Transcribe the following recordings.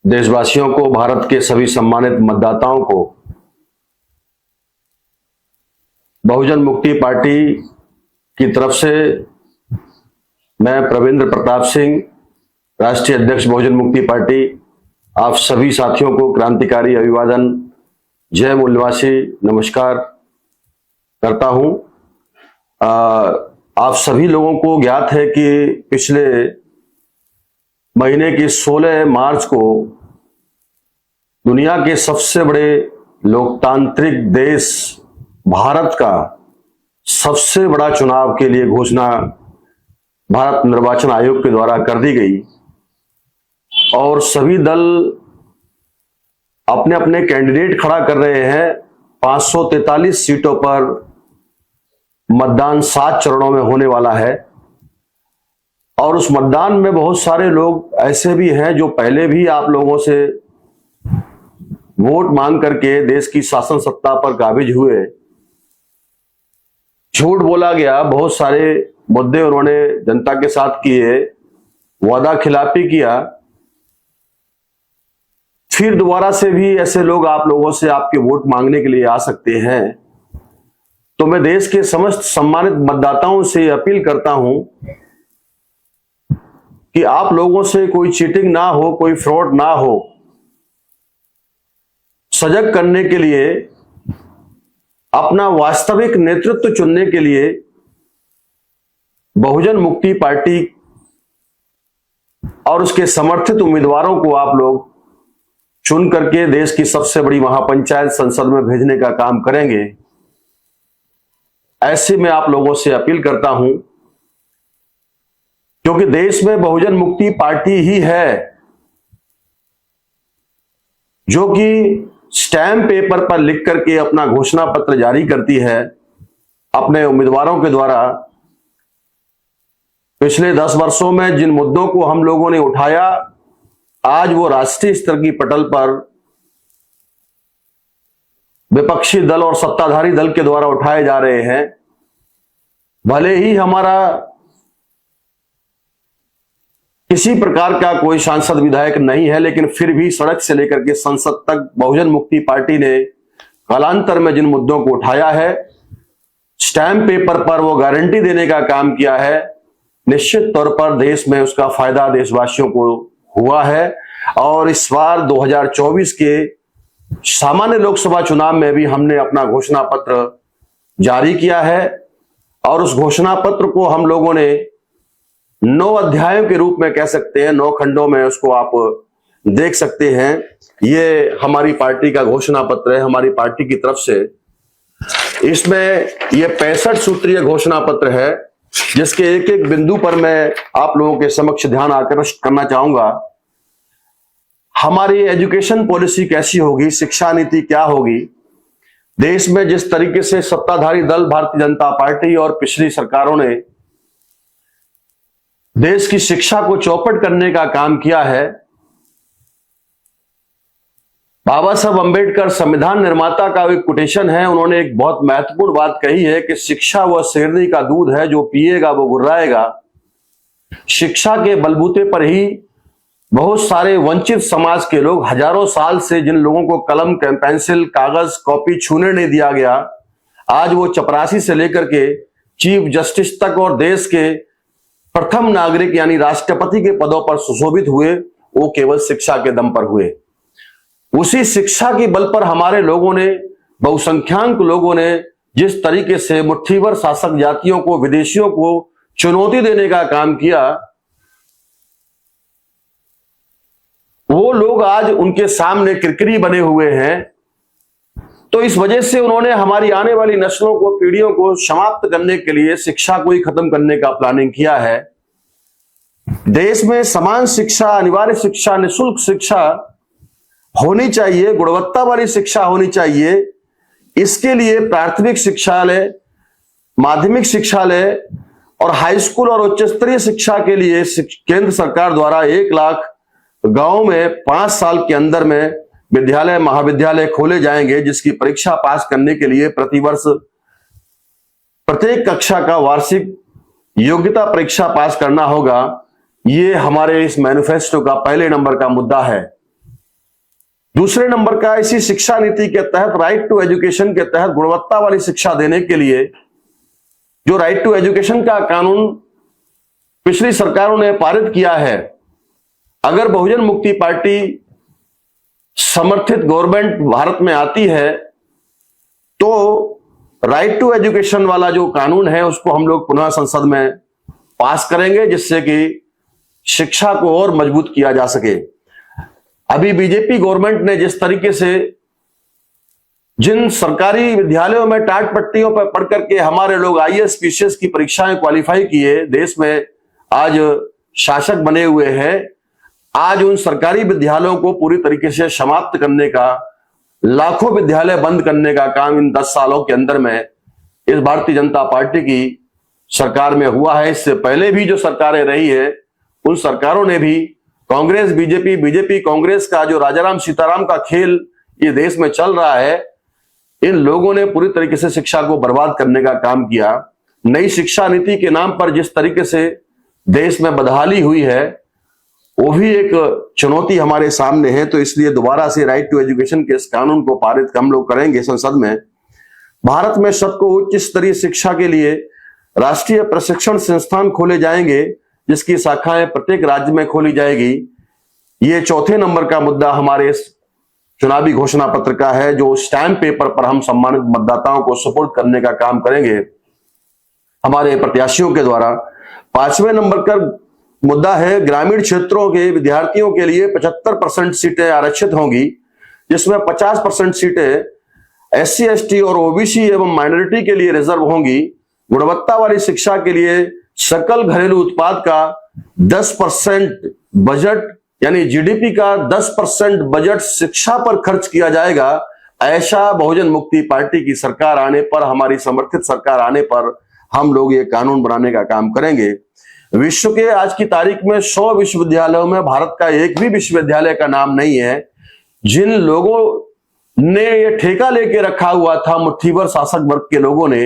देशवासियों को, भारत के सभी सम्मानित मतदाताओं को बहुजन मुक्ति पार्टी की तरफ से मैं प्रविंद्र प्रताप सिंह, राष्ट्रीय अध्यक्ष बहुजन मुक्ति पार्टी, आप सभी साथियों को क्रांतिकारी अभिवादन, जय मूलवासी, नमस्कार करता हूं। आप सभी लोगों को ज्ञात है कि पिछले महीने की 16 मार्च को दुनिया के सबसे बड़े लोकतांत्रिक देश भारत का सबसे बड़ा चुनाव के लिए घोषणा भारत निर्वाचन आयोग के द्वारा कर दी गई और सभी दल अपने अपने कैंडिडेट खड़ा कर रहे हैं। 543 सीटों पर मतदान 7 चरणों में होने वाला है और उस मतदान में बहुत सारे लोग ऐसे भी हैं जो पहले भी आप लोगों से वोट मांग करके देश की शासन सत्ता पर काबिज हुए। झूठ बोला गया, बहुत सारे मुद्दे उन्होंने जनता के साथ किए, वादा खिलाफी किया, फिर दोबारा से भी ऐसे लोग आप लोगों से आपके वोट मांगने के लिए आ सकते हैं। तो मैं देश के समस्त सम्मानित मतदाताओं से अपील करता हूं कि आप लोगों से कोई चीटिंग ना हो, कोई फ्रॉड ना हो। सजग करने के लिए, अपना वास्तविक नेतृत्व चुनने के लिए बहुजन मुक्ति पार्टी और उसके समर्थित उम्मीदवारों को आप लोग चुन करके देश की सबसे बड़ी महापंचायत संसद में भेजने का काम करेंगे। ऐसे में आप लोगों से अपील करता हूं क्योंकि देश में बहुजन मुक्ति पार्टी ही है जो कि स्टैम्प पेपर पर लिख करके अपना घोषणा पत्र जारी करती है अपने उम्मीदवारों के द्वारा। पिछले 10 वर्षों में जिन मुद्दों को हम लोगों ने उठाया, आज वो राष्ट्रीय स्तर की पटल पर विपक्षी दल और सत्ताधारी दल के द्वारा उठाए जा रहे हैं। भले ही हमारा किसी प्रकार का कोई सांसद विधायक नहीं है, लेकिन फिर भी सड़क से लेकर के संसद तक बहुजन मुक्ति पार्टी ने कालांतर में जिन मुद्दों को उठाया है, स्टैम्प पेपर पर वो गारंटी देने का काम किया है। निश्चित तौर पर देश में उसका फायदा देशवासियों को हुआ है और इस बार 2024 के सामान्य लोकसभा चुनाव में भी हमने अपना घोषणा पत्र जारी किया है और उस घोषणा पत्र को हम लोगों ने 9 अध्यायों के रूप में कह सकते हैं, 9 खंडों में उसको आप देख सकते हैं। ये हमारी पार्टी का घोषणा पत्र है, हमारी पार्टी की तरफ से। इसमें ये 65 सूत्रीय घोषणा पत्र है जिसके एक एक बिंदु पर मैं आप लोगों के समक्ष ध्यान आकर्षित करना चाहूंगा। हमारी एजुकेशन पॉलिसी कैसी होगी, शिक्षा नीति क्या होगी। देश में जिस तरीके से सत्ताधारी दल भारतीय जनता पार्टी और पिछली सरकारों ने देश की शिक्षा को चौपट करने का काम किया है। बाबा साहब अंबेडकर संविधान निर्माता का एक कोटेशन है, उन्होंने एक बहुत महत्वपूर्ण बात कही है कि शिक्षा वह शेरनी का दूध है, जो पिएगा वो गुर्राएगा। शिक्षा के बलबूते पर ही बहुत सारे वंचित समाज के लोग, हजारों साल से जिन लोगों को कलम, पेंसिल, कागज, कॉपी छूने नहीं दिया गया, आज वो चपरासी से लेकर के चीफ जस्टिस तक और देश के प्रथम नागरिक यानी राष्ट्रपति के पदों पर सुशोभित हुए, वो केवल शिक्षा के दम पर हुए। उसी शिक्षा के बल पर हमारे लोगों ने, बहुसंख्याक लोगों ने जिस तरीके से मुट्ठीभर शासक जातियों को, विदेशियों को चुनौती देने का काम किया, वो लोग आज उनके सामने किरकिरी बने हुए हैं। तो इस वजह से उन्होंने हमारी आने वाली नस्लों को, पीढ़ियों को समाप्त करने के लिए शिक्षा को ही खत्म करने का प्लानिंग किया है। देश में समान शिक्षा, अनिवार्य शिक्षा, निःशुल्क शिक्षा होनी चाहिए, गुणवत्ता वाली शिक्षा होनी चाहिए। इसके लिए प्राथमिक शिक्षालय, माध्यमिक शिक्षालय और हाई स्कूल और उच्च स्तरीय शिक्षा के लिए केंद्र सरकार द्वारा 1 लाख गांव में 5 साल के अंदर में विद्यालय, महाविद्यालय खोले जाएंगे, जिसकी परीक्षा पास करने के लिए प्रतिवर्ष प्रत्येक कक्षा का वार्षिक योग्यता परीक्षा पास करना होगा। ये हमारे इस मैनिफेस्टो का पहले नंबर का मुद्दा है। दूसरे नंबर का, इसी शिक्षा नीति के तहत राइट टू एजुकेशन के तहत गुणवत्ता वाली शिक्षा देने के लिए जो राइट टू एजुकेशन का कानून पिछली सरकारों ने पारित किया है, अगर बहुजन मुक्ति पार्टी समर्थित गवर्नमेंट भारत में आती है तो राइट टू एजुकेशन वाला जो कानून है उसको हम लोग पुनः संसद में पास करेंगे, जिससे कि शिक्षा को और मजबूत किया जा सके। अभी बीजेपी गवर्नमेंट ने जिस तरीके से जिन सरकारी विद्यालयों में टाट पट्टियों पर पढ़ करके हमारे लोग आईएएस पीसीएस की परीक्षाएं क्वालिफाई किए, देश में आज शासक बने हुए हैं, आज उन सरकारी विद्यालयों को पूरी तरीके से समाप्त करने का, लाखों विद्यालय बंद करने का काम इन 10 सालों के अंदर में इस भारतीय जनता पार्टी की सरकार में हुआ है। इससे पहले भी जो सरकारें रही है उन सरकारों ने भी, कांग्रेस बीजेपी कांग्रेस का जो राजाराम सीताराम का खेल ये देश में चल रहा है, इन लोगों ने पूरी तरीके से शिक्षा को बर्बाद करने का काम किया। नई शिक्षा नीति के नाम पर जिस तरीके से देश में बदहाली हुई है वो भी एक चुनौती हमारे सामने है। तो इसलिए दोबारा से राइट टू एजुकेशन के इस कानून को पारित हम लोग करेंगे संसद में। भारत में सबको उच्च स्तरीय शिक्षा के लिए राष्ट्रीय प्रशिक्षण संस्थान खोले जाएंगे, जिसकी शाखाएं प्रत्येक राज्य में खोली जाएगी। ये चौथे नंबर का मुद्दा हमारे इस चुनावी घोषणा पत्र का है, जो स्टैम्प पेपर पर हम सम्मानित मतदाताओं को सुपुर्द करने का काम करेंगे हमारे प्रत्याशियों के द्वारा। 5वें नंबर का मुद्दा है, ग्रामीण क्षेत्रों के विद्यार्थियों के लिए 75% सीटें आरक्षित होंगी, जिसमें 50% सीटें एससी एसटी और ओबीसी एवं माइनॉरिटी के लिए रिजर्व होंगी। गुणवत्ता वाली शिक्षा के लिए सकल घरेलू उत्पाद का 10% बजट यानी जीडीपी का 10% बजट शिक्षा पर खर्च किया जाएगा। ऐसा बहुजन मुक्ति पार्टी की सरकार आने पर, हमारी समर्थित सरकार आने पर हम लोग ये कानून बनाने का काम करेंगे। विश्व के आज की तारीख में 100 विश्वविद्यालयों में भारत का एक भी विश्वविद्यालय का नाम नहीं है। जिन लोगों ने ये ठेका लेके रखा हुआ था, मुट्ठीभर शासक वर्ग के लोगों ने,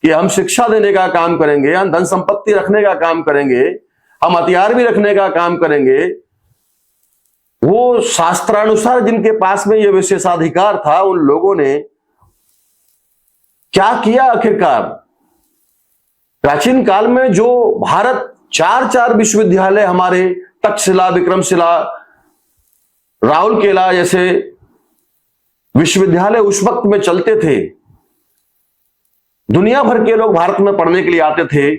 कि हम शिक्षा देने का काम करेंगे, हम धन संपत्ति रखने का काम करेंगे, हम हथियार भी रखने का काम करेंगे, वो शास्त्रानुसार जिनके पास में ये विशेषाधिकार था, उन लोगों ने क्या किया आखिरकार? प्राचीन काल में जो भारत 4 विश्वविद्यालय हमारे तक्षशिला, विक्रमशिला, राउरकेला जैसे विश्वविद्यालय उस वक्त में चलते थे, दुनिया भर के लोग भारत में पढ़ने के लिए आते थे।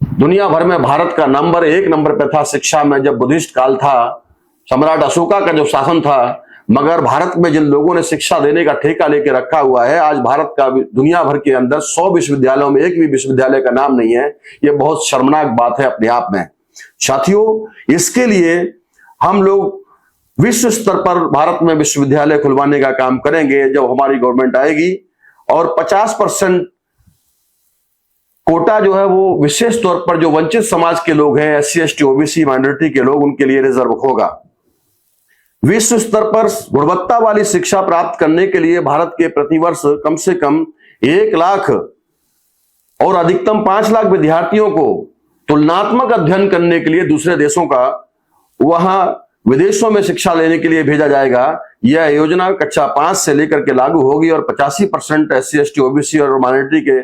दुनिया भर में भारत का नंबर 1 नंबर पे था शिक्षा में, जब बुद्धिस्ट काल था, सम्राट अशोका का जो शासन था। मगर भारत में जिन लोगों ने शिक्षा देने का ठेका लेके रखा हुआ है, आज भारत का दुनिया भर के अंदर 100 विश्वविद्यालयों में एक भी विश्वविद्यालय का नाम नहीं है। यह बहुत शर्मनाक बात है अपने आप में। साथियों, इसके लिए हम लोग विश्व स्तर पर भारत में विश्वविद्यालय खुलवाने का काम करेंगे जब हमारी गवर्नमेंट आएगी, और 50% कोटा जो है वो विशेष तौर पर जो वंचित समाज के लोग हैं, एससी एसटी ओबीसी माइनॉरिटी के लोग, उनके लिए रिजर्व होगा। विश्व स्तर पर गुणवत्ता वाली शिक्षा प्राप्त करने के लिए भारत के प्रतिवर्ष कम से कम 1 लाख और अधिकतम 5 लाख विद्यार्थियों को तुलनात्मक अध्ययन करने के लिए दूसरे देशों का, वहां विदेशों में शिक्षा लेने के लिए भेजा जाएगा। यह योजना कक्षा 5 से लेकर के लागू होगी और 85% एससी एसटी ओबीसी और माइनॉरिटी के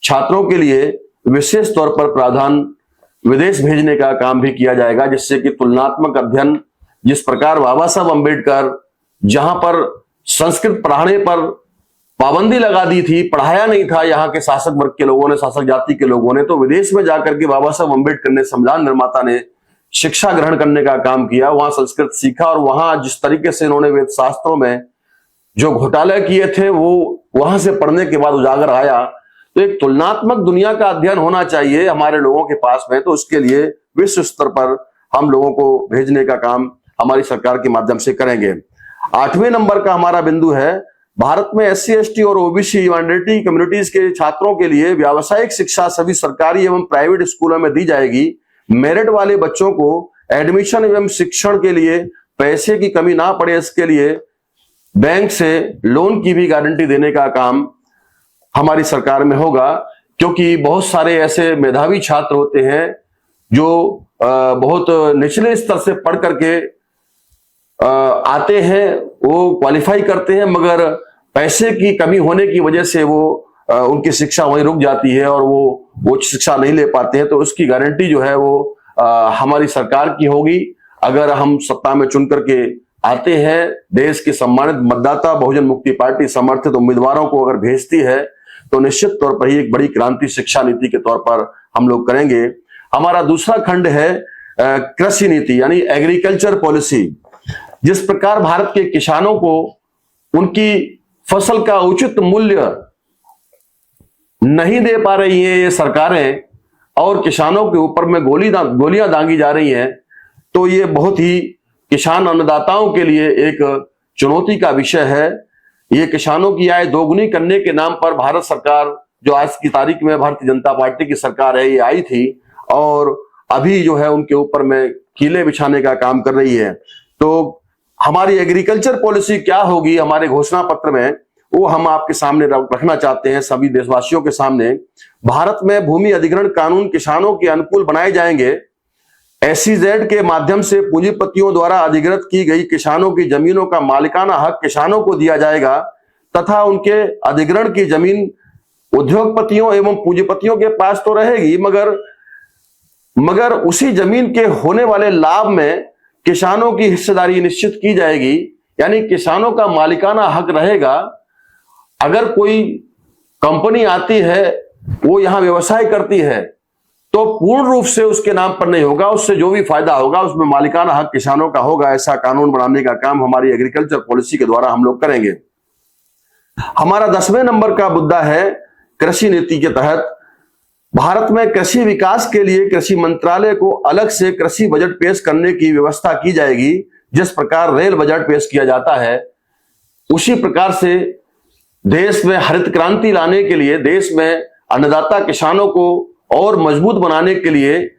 छात्रों के लिए विशेष तौर पर प्रावधान विदेश भेजने का काम भी किया जाएगा, जिससे कि तुलनात्मक अध्ययन, जिस प्रकार बाबा साहब अंबेडकर जहां पर संस्कृत पढ़ाने पर पाबंदी लगा दी थी, पढ़ाया नहीं था यहाँ के शासक वर्ग के लोगों ने, शासक जाति के लोगों ने, तो विदेश में जाकर के बाबा साहब अंबेडकर ने, संविधान निर्माता ने शिक्षा ग्रहण करने का काम किया, वहां संस्कृत सीखा, और वहां जिस तरीके से इन्होंने वेद शास्त्रों में जो घोटाले किए थे वो वहां से पढ़ने के बाद उजागर आया। तो एक तुलनात्मक दुनिया का अध्ययन होना चाहिए हमारे लोगों के पास में, तो उसके लिए विश्व स्तर पर हम लोगों को भेजने का काम हमारी सरकार के माध्यम से करेंगे। 8वें नंबर का हमारा बिंदु है, भारत में एससी एसटी और ओबीसी माइनॉरिटी कम्युनिटीज के छात्रों के लिए व्यावसायिक शिक्षा सभी सरकारी एवं प्राइवेट स्कूलों में दी जाएगी। मेरिट वाले बच्चों को एडमिशन एवं शिक्षण के लिए पैसे की कमी ना पड़े, इसके लिए बैंक से लोन की भी गारंटी देने का काम हमारी सरकार में होगा, क्योंकि बहुत सारे ऐसे मेधावी छात्र होते हैं जो बहुत निचले स्तर से पढ़ करके आते हैं, वो क्वालिफाई करते हैं, मगर पैसे की कमी होने की वजह से वो उनकी शिक्षा वहीं रुक जाती है और वो उच्च शिक्षा नहीं ले पाते हैं। तो उसकी गारंटी जो है वो हमारी सरकार की होगी। अगर हम सत्ता में चुन करके आते हैं, देश के सम्मानित मतदाता बहुजन मुक्ति पार्टी समर्थित उम्मीदवारों को अगर भेजती है, तो निश्चित तौर पर ही एक बड़ी क्रांति शिक्षा नीति के तौर पर हम लोग करेंगे। हमारा दूसरा खंड है कृषि नीति यानी एग्रीकल्चर पॉलिसी। जिस प्रकार भारत के किसानों को उनकी फसल का उचित मूल्य नहीं दे पा रही है ये सरकारें और किसानों के ऊपर में गोलियां दागी जा रही हैं, तो ये बहुत ही किसान अन्नदाताओं के लिए एक चुनौती का विषय है। ये किसानों की आय दोगुनी करने के नाम पर भारत सरकार, जो आज की तारीख में भारतीय जनता पार्टी की सरकार है, ये आई थी और अभी जो है उनके ऊपर में कीले बिछाने का काम कर रही है। तो हमारी एग्रीकल्चर पॉलिसी क्या होगी हमारे घोषणा पत्र में, वो हम आपके सामने रखना चाहते हैं, सभी देशवासियों के सामने। भारत में भूमि अधिग्रहण कानून किसानों के अनुकूल बनाए जाएंगे। SEZ के माध्यम से पूंजीपतियों द्वारा अधिग्रहित की गई किसानों की जमीनों का मालिकाना हक किसानों को दिया जाएगा तथा उनके अधिग्रहण की जमीन उद्योगपतियों एवं पूंजीपतियों के पास तो रहेगी, मगर उसी जमीन के होने वाले लाभ में किसानों की हिस्सेदारी निश्चित की जाएगी, यानी किसानों का मालिकाना हक रहेगा। अगर कोई कंपनी आती है, वो यहां व्यवसाय करती है, तो पूर्ण रूप से उसके नाम पर नहीं होगा, उससे जो भी फायदा होगा उसमें मालिकाना हक किसानों का होगा। ऐसा कानून बनाने का काम हमारी एग्रीकल्चर पॉलिसी के द्वारा हम लोग करेंगे। हमारा 10वें नंबर का मुद्दा है कृषि नीति के तहत भारत में कृषि विकास के लिए कृषि मंत्रालय को अलग से कृषि बजट पेश करने की व्यवस्था की जाएगी। जिस प्रकार रेल बजट पेश किया जाता है, उसी प्रकार से देश में हरित क्रांति लाने के लिए, देश में अन्नदाता किसानों को और मजबूत बनाने के लिए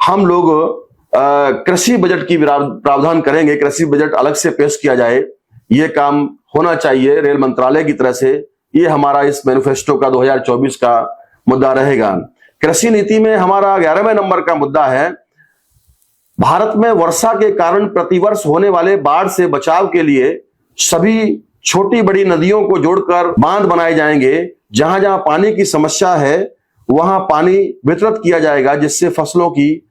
हम लोग कृषि बजट की प्रावधान करेंगे। कृषि बजट अलग से पेश किया जाए, ये काम होना चाहिए रेल मंत्रालय की तरह से। ये हमारा इस मैनिफेस्टो का 2024 का मुद्दा रहेगा। कृषि नीति में हमारा 11वें नंबर का मुद्दा है भारत में वर्षा के कारण प्रतिवर्ष होने वाले बाढ़ से बचाव के लिए सभी छोटी बड़ी नदियों को जोड़कर बांध बनाए जाएंगे। जहां जहां पानी की समस्या है वहां पानी वितरित किया जाएगा, जिससे फसलों की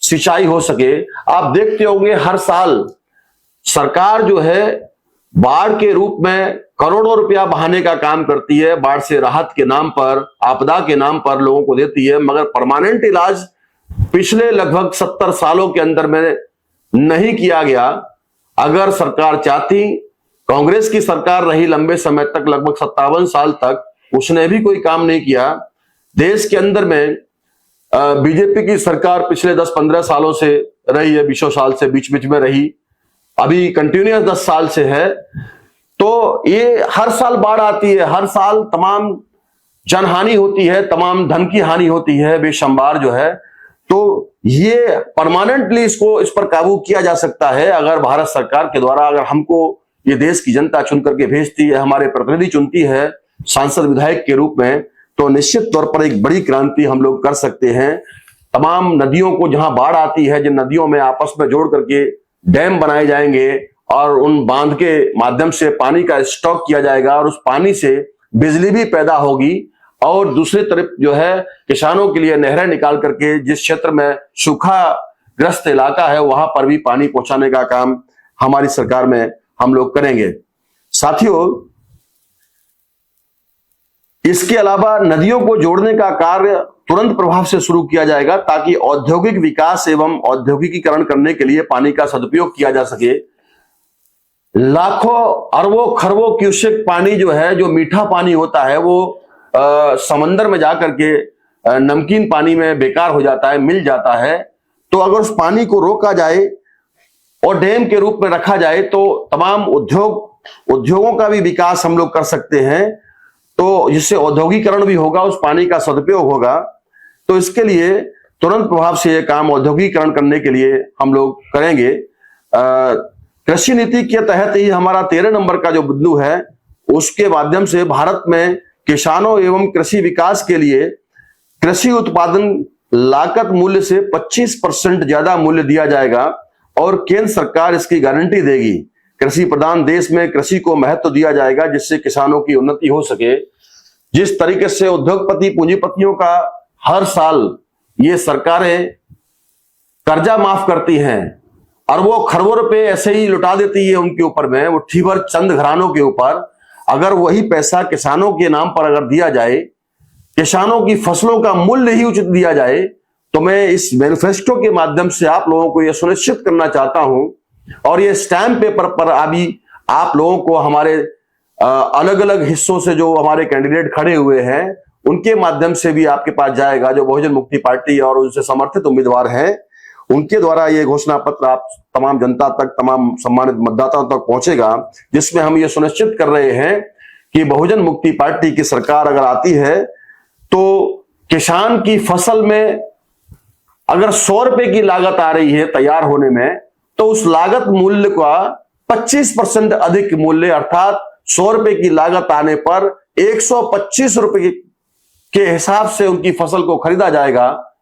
सिंचाई हो सके। आप देखते होंगे हर साल सरकार जो है बाढ़ के रूप में करोड़ों रुपया बहाने का काम करती है, बाढ़ से राहत के नाम पर, आपदा के नाम पर लोगों को देती है, मगर परमानेंट इलाज पिछले लगभग 70 सालों के अंदर में नहीं किया गया। अगर सरकार चाहती, कांग्रेस की सरकार रही लंबे समय तक, लगभग 57 साल तक, उसने भी कोई काम नहीं किया। देश के अंदर में बीजेपी की सरकार पिछले 10-15 सालों से रही है, 20 साल से बीच बीच में रही, अभी कंटिन्यूअस 10 साल से है। तो ये हर साल बाढ़ आती है, हर साल तमाम जनहानि होती है, तमाम धन की हानि होती है बेशुमार जो है। तो ये परमानेंटली इस पर काबू किया जा सकता है अगर भारत सरकार के द्वारा, अगर हमको ये देश की जनता चुन करके भेजती है, हमारे प्रतिनिधि चुनती है सांसद विधायक के रूप में, तो निश्चित तौर पर एक बड़ी क्रांति हम लोग कर सकते हैं। तमाम नदियों को जहां बाढ़ आती है, जिन नदियों में आपस में जोड़ करके डैम बनाए जाएंगे और उन बांध के माध्यम से पानी का स्टॉक किया जाएगा और उस पानी से बिजली भी पैदा होगी। और दूसरी तरफ जो है किसानों के लिए नहरें निकाल करके जिस क्षेत्र में सूखा ग्रस्त इलाका है वहां पर भी पानी पहुंचाने का काम हमारी सरकार में हम लोग करेंगे। साथियों, इसके अलावा नदियों को जोड़ने का कार्य तुरंत प्रभाव से शुरू किया जाएगा ताकि औद्योगिक विकास एवं औद्योगिकीकरण करने के लिए पानी का सदुपयोग किया जा सके। लाखों अरबों खरबों क्यूसेक पानी जो है, जो मीठा पानी होता है, वो समंदर में जाकर के नमकीन पानी में बेकार हो जाता है, मिल जाता है। तो अगर उस पानी को रोका जाए और डैम के रूप में रखा जाए तो तमाम उद्योगों का भी विकास हम लोग कर सकते हैं, तो जिससे औद्योगिकरण भी होगा, उस पानी का सदुपयोग होगा। तो इसके लिए तुरंत प्रभाव से यह काम औद्योगिकरण करने के लिए हम लोग करेंगे। कृषि नीति के तहत ही हमारा 13 नंबर का जो बिंदु है, उसके माध्यम से भारत में किसानों एवं कृषि विकास के लिए कृषि उत्पादन लागत मूल्य से 25% ज्यादा मूल्य दिया जाएगा और केंद्र सरकार इसकी गारंटी देगी। कृषि प्रधान देश में कृषि को महत्व दिया जाएगा जिससे किसानों की उन्नति हो सके। जिस तरीके से उद्योगपति पूंजीपतियों का हर साल ये सरकारें कर्जा माफ करती हैं, अरबों खरबों रुपए ऐसे ही लुटा देती है उनके ऊपर में, वो ठीवर चंद घरानों के ऊपर। अगर वही पैसा किसानों के नाम पर अगर दिया जाए, किसानों की फसलों का मूल्य ही उचित दिया जाए, तो मैं इस मैनिफेस्टो के माध्यम से आप लोगों को यह सुनिश्चित करना चाहता हूं, और ये स्टैम्प पेपर पर अभी आप लोगों को हमारे अलग अलग हिस्सों से जो हमारे कैंडिडेट खड़े हुए हैं उनके माध्यम से भी आपके पास जाएगा, जो बहुजन मुक्ति पार्टी और उनसे समर्थित उम्मीदवार हैं उनके द्वारा ये घोषणा पत्र आप तमाम जनता तक, तमाम सम्मानित मतदाताओं तक पहुंचेगा, जिसमें हम ये सुनिश्चित कर रहे हैं कि बहुजन मुक्ति पार्टी की सरकार अगर आती है तो किसान की फसल में अगर 100 रुपए की लागत आ रही है तैयार होने में, तो उस लागत मूल्य का 25% अधिक मूल्य अर्थात 100 रुपए की लागत आने पर 125 रुपए के हिसाब से उनकी फसल को खरीदा जाएगा।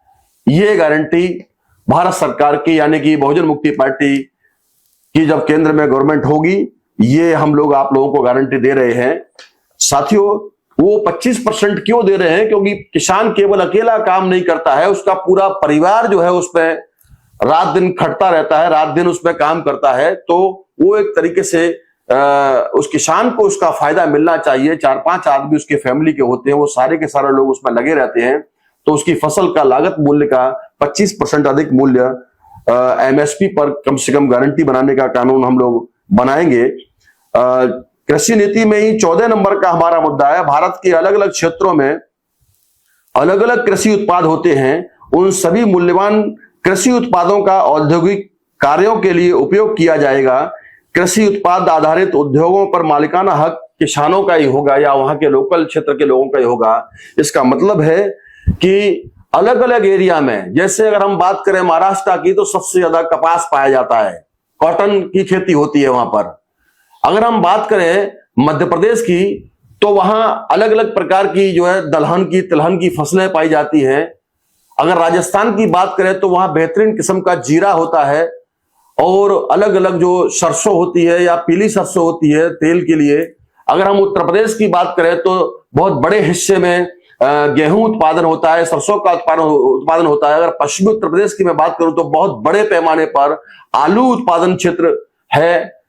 ये गारंटी भारत सरकार की यानी कि बहुजन मुक्ति पार्टी की जब केंद्र में गवर्नमेंट होगी, ये हम लोग आप लोगों को गारंटी दे रहे हैं। साथियों, वो 25% क्यों दे रहे हैं? क्योंकि किसान केवल अकेला काम नहीं करता है, उसका पूरा परिवार जो है उसमें रात दिन खटता रहता है, रात दिन उसमें काम करता है। तो वो एक तरीके से उस किसान को उसका फायदा मिलना चाहिए। 4-5 आदमी उसके फैमिली के होते हैं, वो सारे के सारे लोग उसमें लगे रहते हैं, तो उसकी फसल का लागत मूल्य का 25% अधिक मूल्य एमएसपी पर कम से कम गारंटी बनाने का कानून हम लोग बनाएंगे। कृषि नीति में ही 14 नंबर का हमारा मुद्दा है, भारत के अलग अलग क्षेत्रों में अलग अलग कृषि उत्पाद होते हैं, उन सभी मूल्यवान कृषि उत्पादों का औद्योगिक कार्यों के लिए उपयोग किया जाएगा। कृषि उत्पाद आधारित उद्योगों पर मालिकाना हक किसानों का ही होगा या वहां के लोकल क्षेत्र के लोगों का ही होगा। इसका मतलब है कि अलग अलग एरिया में, जैसे अगर हम बात करें महाराष्ट्र की, तो सबसे ज्यादा कपास पाया जाता है, कॉटन की खेती होती है वहां पर। अगर हम बात करें मध्य प्रदेश की, तो वहां अलग अलग प्रकार की जो है दलहन की, तिलहन की फसलें पाई जाती हैं। अगर राजस्थान की बात करें तो वहां बेहतरीन किस्म का जीरा होता है, और अलग अलग जो सरसों होती है या पीली सरसों होती है तेल के लिए। अगर हम उत्तर प्रदेश की बात करें तो बहुत बड़े हिस्से में गेहूं उत्पादन होता है, सरसों का उत्पादन होता है। अगर पश्चिमी उत्तर प्रदेश की मैं बात करूं तो बहुत बड़े पैमाने पर आलू उत्पादन क्षेत्र है।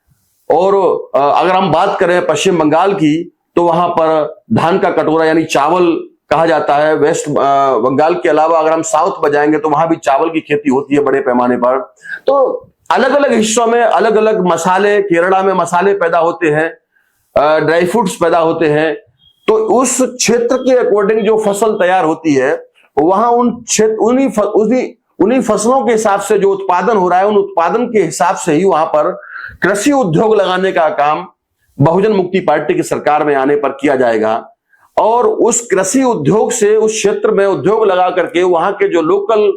और अगर हम बात करें पश्चिम बंगाल की, तो वहां पर धान का कटोरा यानी चावल कहा जाता है। वेस्ट बंगाल के अलावा अगर हम साउथ में जाएंगे तो वहां भी चावल की खेती होती है बड़े पैमाने पर। तो अलग अलग हिस्सों में अलग अलग मसाले, केरला में मसाले पैदा होते हैं, ड्राई फ्रूट्स पैदा होते हैं। तो उस क्षेत्र के अकॉर्डिंग जो फसल तैयार होती है, वहां उन्हीं फसलों के हिसाब से जो उत्पादन हो रहा है, उन उत्पादन के हिसाब से ही वहां पर कृषि उद्योग लगाने का काम बहुजन मुक्ति पार्टी की सरकार में आने पर किया जाएगा। और उस कृषि उद्योग से उस क्षेत्र में उद्योग लगा करके वहां के जो लोकल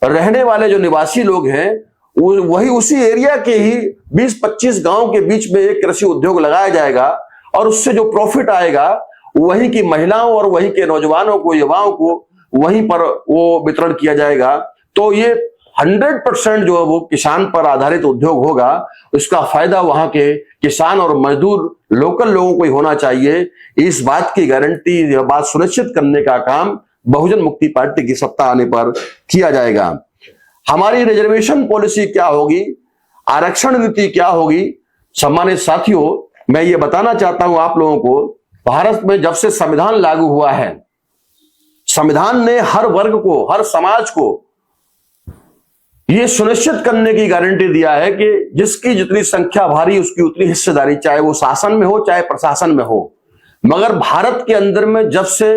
रहने वाले जो निवासी लोग हैं, वही उसी एरिया के ही 20-25 गांव के बीच में एक कृषि उद्योग लगाया जाएगा, और उससे जो प्रॉफिट आएगा वहीं की महिलाओं और वहीं के नौजवानों को, युवाओं को वहीं पर वो वितरण किया जाएगा। तो ये 100% जो है वो किसान पर आधारित उद्योग होगा। उसका फायदा वहां के किसान और मजदूर लोकल लोगों को ही होना चाहिए। इस बात की गारंटी, यह बात सुनिश्चित करने का काम बहुजन मुक्ति पार्टी की सत्ता आने पर किया जाएगा। हमारी रिजर्वेशन पॉलिसी क्या होगी, आरक्षण नीति क्या होगी? सम्मानित साथियों, मैं ये बताना चाहता हूं आप लोगों को, भारत में जब से संविधान लागू हुआ है, संविधान ने हर वर्ग को, हर समाज को यह सुनिश्चित करने की गारंटी दिया है कि जिसकी जितनी संख्या भारी उसकी उतनी हिस्सेदारी, चाहे वो शासन में हो चाहे प्रशासन में हो। मगर भारत के अंदर में जब से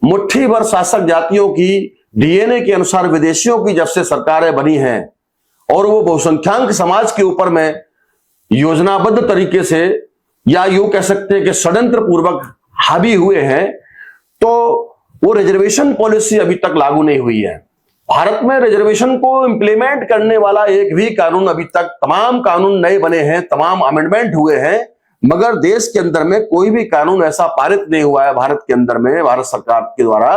मुट्ठी भर शासक जातियों की डीएनए के अनुसार विदेशियों की जब से सरकारें बनी हैं और वो बहुसंख्याक समाज के ऊपर में योजनाबद्ध तरीके से या यूं कह सकते हैं कि षड्यंत्र पूर्वक हावी हुए हैं, तो वो रिजर्वेशन पॉलिसी अभी तक लागू नहीं हुई है। भारत में रिजर्वेशन को इंप्लीमेंट करने वाला एक भी कानून अभी तक, तमाम कानून नए बने हैं, तमाम अमेंडमेंट हुए हैं, मगर देश के अंदर में कोई भी कानून ऐसा पारित नहीं हुआ है भारत के अंदर में, भारत सरकार के द्वारा,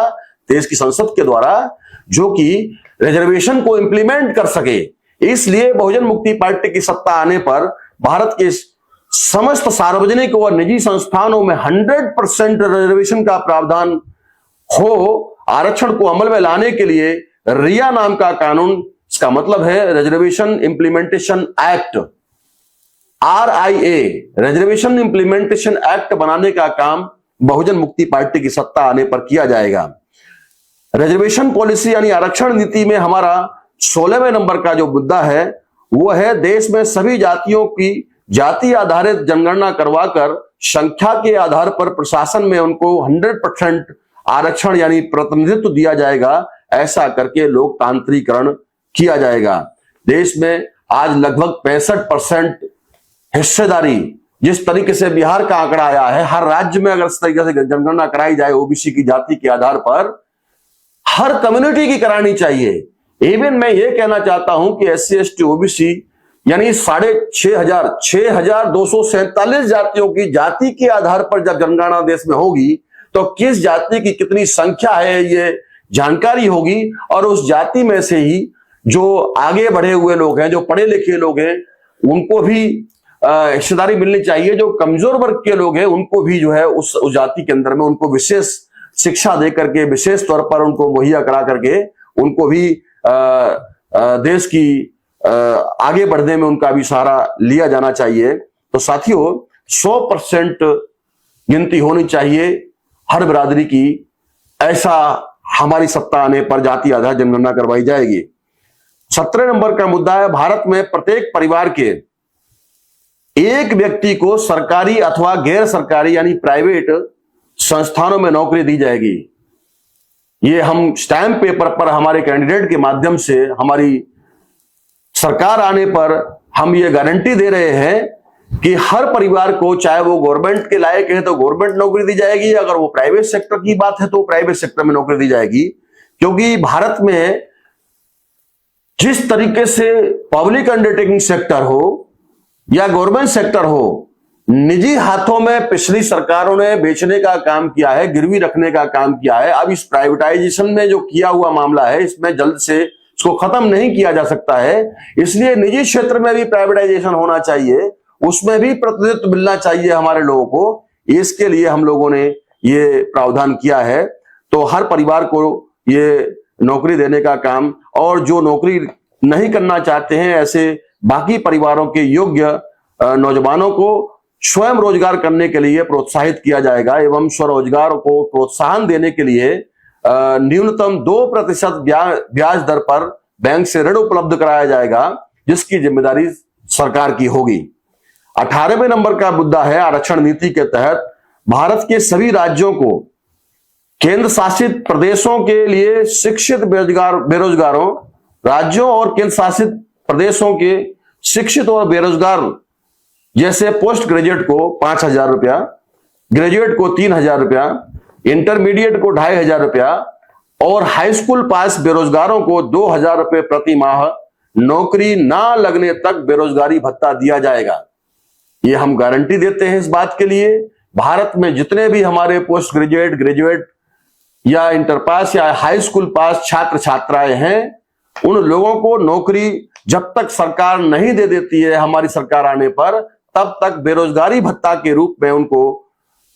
देश की संसद के द्वारा, जो कि रिजर्वेशन को इंप्लीमेंट कर सके। इसलिए बहुजन मुक्ति पार्टी की सत्ता आने पर भारत के समस्त सार्वजनिक और निजी संस्थानों में 100% रिजर्वेशन का प्रावधान हो। आरक्षण को अमल में लाने के लिए रिया नाम का कानून, इसका मतलब है reservation implementation act, RIA, reservation implementation act बनाने का काम बहुजन मुक्ति पार्टी की सत्ता आने पर किया जाएगा। रिजर्वेशन पॉलिसी यानी आरक्षण नीति में हमारा 16वें नंबर का जो मुद्दा है वो है देश में सभी जातियों की जाति आधारित जनगणना करवाकर संख्या के आधार पर प्रशासन में उनको 100% आरक्षण यानी प्रतिनिधित्व दिया जाएगा। ऐसा करके लोकतांत्रिकरण किया जाएगा। देश में आज लगभग 65% हिस्सेदारी, जिस तरीके से बिहार का आंकड़ा आया है, हर राज्य में अगर इस तरीके से जनगणना कराई जाए ओबीसी की जाति के आधार पर, हर कम्युनिटी की करानी चाहिए। इवन मैं ये कहना चाहता हूं कि SC ST OBC यानी 6,247 जातियों की जाति के आधार पर जब जनगणना देश में होगी तो किस जाति की कितनी संख्या है ये जानकारी होगी, और उस जाति में से ही जो आगे बढ़े हुए लोग हैं, जो पढ़े लिखे लोग हैं, उनको भी हिस्सेदारी मिलनी चाहिए। जो कमजोर वर्ग के लोग हैं उनको भी जो है उस जाति के अंदर में उनको विशेष शिक्षा दे करके, विशेष तौर पर उनको मुहैया करा करके उनको भी देश की आगे बढ़ने में उनका भी सहारा लिया जाना चाहिए। तो साथियों 100% गिनती होनी चाहिए हर बिरादरी की, ऐसा हमारी सत्ता आने पर जाति आधार जनगणना करवाई जाएगी। 17 नंबर का मुद्दा है भारत में प्रत्येक परिवार के एक व्यक्ति को सरकारी अथवा गैर सरकारी यानी प्राइवेट संस्थानों में नौकरी दी जाएगी। ये हम स्टैंप पेपर पर हमारे कैंडिडेट के माध्यम से हमारी सरकार आने पर हम ये गारंटी दे रहे हैं कि हर परिवार को, चाहे वो गवर्नमेंट के लायक है तो गवर्नमेंट नौकरी दी जाएगी, अगर वो प्राइवेट सेक्टर की बात है तो प्राइवेट सेक्टर में नौकरी दी जाएगी। क्योंकि भारत में जिस तरीके से पब्लिक अंडरटेकिंग सेक्टर हो या गवर्नमेंट सेक्टर हो, निजी हाथों में पिछली सरकारों ने बेचने का काम किया है, गिरवी रखने का काम किया है। अब इस प्राइवेटाइजेशन में जो किया हुआ मामला है, इसमें जल्द से इसको खत्म नहीं किया जा सकता है। इसलिए निजी क्षेत्र में भी प्राइवेटाइजेशन होना चाहिए, उसमें भी प्रतिनिधित्व मिलना चाहिए हमारे लोगों को। इसके लिए हम लोगों ने ये प्रावधान किया है। तो हर परिवार को ये नौकरी देने का काम, और जो नौकरी नहीं करना चाहते हैं ऐसे बाकी परिवारों के योग्य नौजवानों को स्वयं रोजगार करने के लिए प्रोत्साहित किया जाएगा। एवं स्वरोजगार को प्रोत्साहन देने के लिए न्यूनतम 2% ब्याज दर पर बैंक से ऋण उपलब्ध कराया जाएगा, जिसकी जिम्मेदारी सरकार की होगी। 18वें नंबर का मुद्दा है आरक्षण नीति के तहत भारत के सभी राज्यों को केंद्र शासित प्रदेशों के लिए शिक्षित बेरोजगारों, राज्यों और केंद्र शासित प्रदेशों के शिक्षित और बेरोजगार जैसे पोस्ट ग्रेजुएट को 5,000 रुपया, ग्रेजुएट को 3,000 रुपया, इंटरमीडिएट को 2,500 रुपया और हाई स्कूल पास बेरोजगारों को 2,000 रुपये प्रति माह नौकरी ना लगने तक बेरोजगारी भत्ता दिया जाएगा। ये हम गारंटी देते हैं इस बात के लिए, भारत में जितने भी हमारे पोस्ट ग्रेजुएट, ग्रेजुएट या इंटर पास या हाई स्कूल पास छात्र छात्राएं हैं, उन लोगों को नौकरी जब तक सरकार नहीं दे देती है हमारी सरकार आने पर, तब तक बेरोजगारी भत्ता के रूप में उनको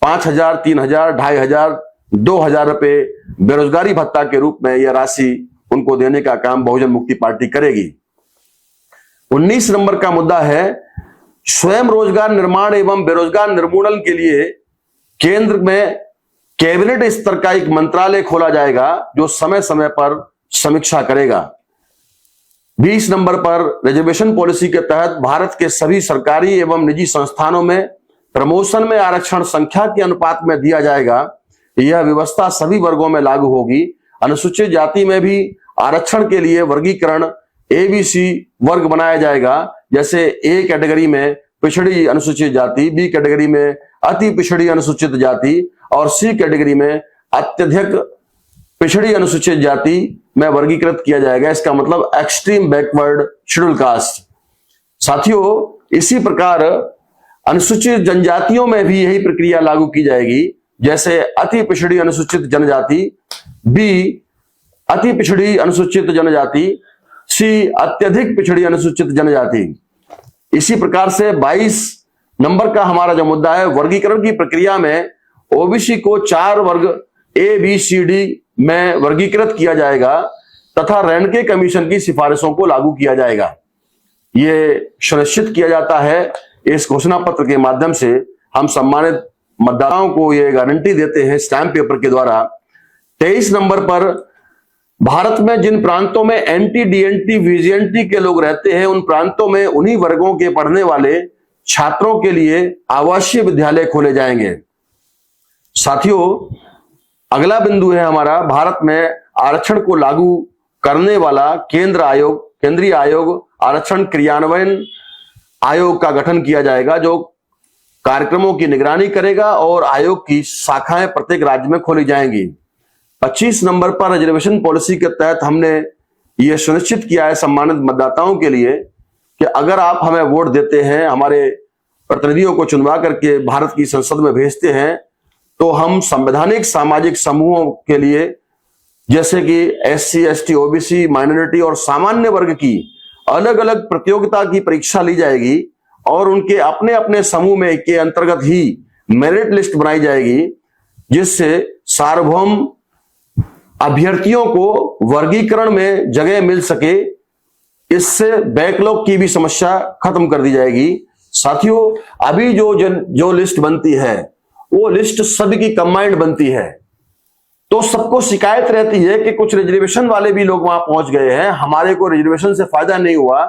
5,000, 3,000, 2,500, 2,000 रुपए बेरोजगारी भत्ता के रूप में यह राशि उनको देने का काम बहुजन मुक्ति पार्टी करेगी। 19 नंबर का मुद्दा है स्वयं रोजगार निर्माण एवं बेरोजगार निर्मूलन के लिए केंद्र में कैबिनेट स्तर का एक मंत्रालय खोला जाएगा जो समय समय पर समीक्षा करेगा। 20 नंबर पर रिजर्वेशन पॉलिसी के तहत भारत के सभी सरकारी एवं निजी संस्थानों में प्रमोशन में आरक्षण संख्या के अनुपात में दिया जाएगा। यह व्यवस्था सभी वर्गों में लागू होगी। अनुसूचित जाति में भी आरक्षण के लिए वर्गीकरण ABC वर्ग बनाया जाएगा। जैसे A कैटेगरी में पिछड़ी अनुसूचित जाति, B कैटेगरी में अति पिछड़ी अनुसूचित जाति और C कैटेगरी में अत्यधिक पिछड़ी अनुसूचित जाति में वर्गीकृत किया जाएगा। इसका मतलब एक्सट्रीम बैकवर्ड शेड्यूल कास्ट। साथियों, इसी प्रकार अनुसूचित जनजातियों में भी यही प्रक्रिया लागू की जाएगी। जैसे अति पिछड़ी अनुसूचित जनजाति, B अति पिछड़ी अनुसूचित जनजाति, सी अत्यधिक पिछड़ी अनुसूचित जनजाति। इसी प्रकार से 22 नंबर का हमारा जो मुद्दा है, वर्गीकरण की प्रक्रिया में ओबीसी को 4 वर्ग ABCD में वर्गीकृत किया जाएगा तथा रेंडके कमीशन की सिफारिशों को लागू किया जाएगा। ये सुनिश्चित किया जाता है। इस घोषणा पत्र के माध्यम से हम सम्मानित मतदाताओं को ये गारंटी देते हैं स्टैंप पेपर के द्वारा। 23 नंबर पर भारत में जिन प्रांतों में NT DNT VGNT के लोग रहते हैं, उन प्रांतों में उन्हीं वर्गों के पढ़ने वाले छात्रों के लिए आवासीय विद्यालय खोले जाएंगे। साथियों, अगला बिंदु है हमारा, भारत में आरक्षण को लागू करने वाला केंद्रीय आयोग आरक्षण क्रियान्वयन आयोग का गठन किया जाएगा, जो कार्यक्रमों की निगरानी करेगा और आयोग की शाखाएं प्रत्येक राज्य में खोली जाएंगी। 25 नंबर पर रिजर्वेशन पॉलिसी के तहत हमने ये सुनिश्चित किया है सम्मानित मतदाताओं के लिए कि अगर आप हमें वोट देते हैं, हमारे प्रतिनिधियों को चुनवा करके भारत की संसद में भेजते हैं, तो हम संवैधानिक सामाजिक समूहों के लिए जैसे कि SC ST OBC माइनॉरिटी और सामान्य वर्ग की अलग अलग प्रतियोगिता की परीक्षा ली जाएगी और उनके अपने अपने समूह में के अंतर्गत ही मेरिट लिस्ट बनाई जाएगी, जिससे सार्वभौम अभ्यर्थियों को वर्गीकरण में जगह मिल सके। इससे बैकलॉग की भी समस्या खत्म कर दी जाएगी। साथियों, अभी जो लिस्ट बनती है वो लिस्ट सभी की कंबाइंड बनती है, तो सबको शिकायत रहती है कि कुछ रिजर्वेशन वाले भी लोग वहां पहुंच गए हैं, हमारे को रिजर्वेशन से फायदा नहीं हुआ।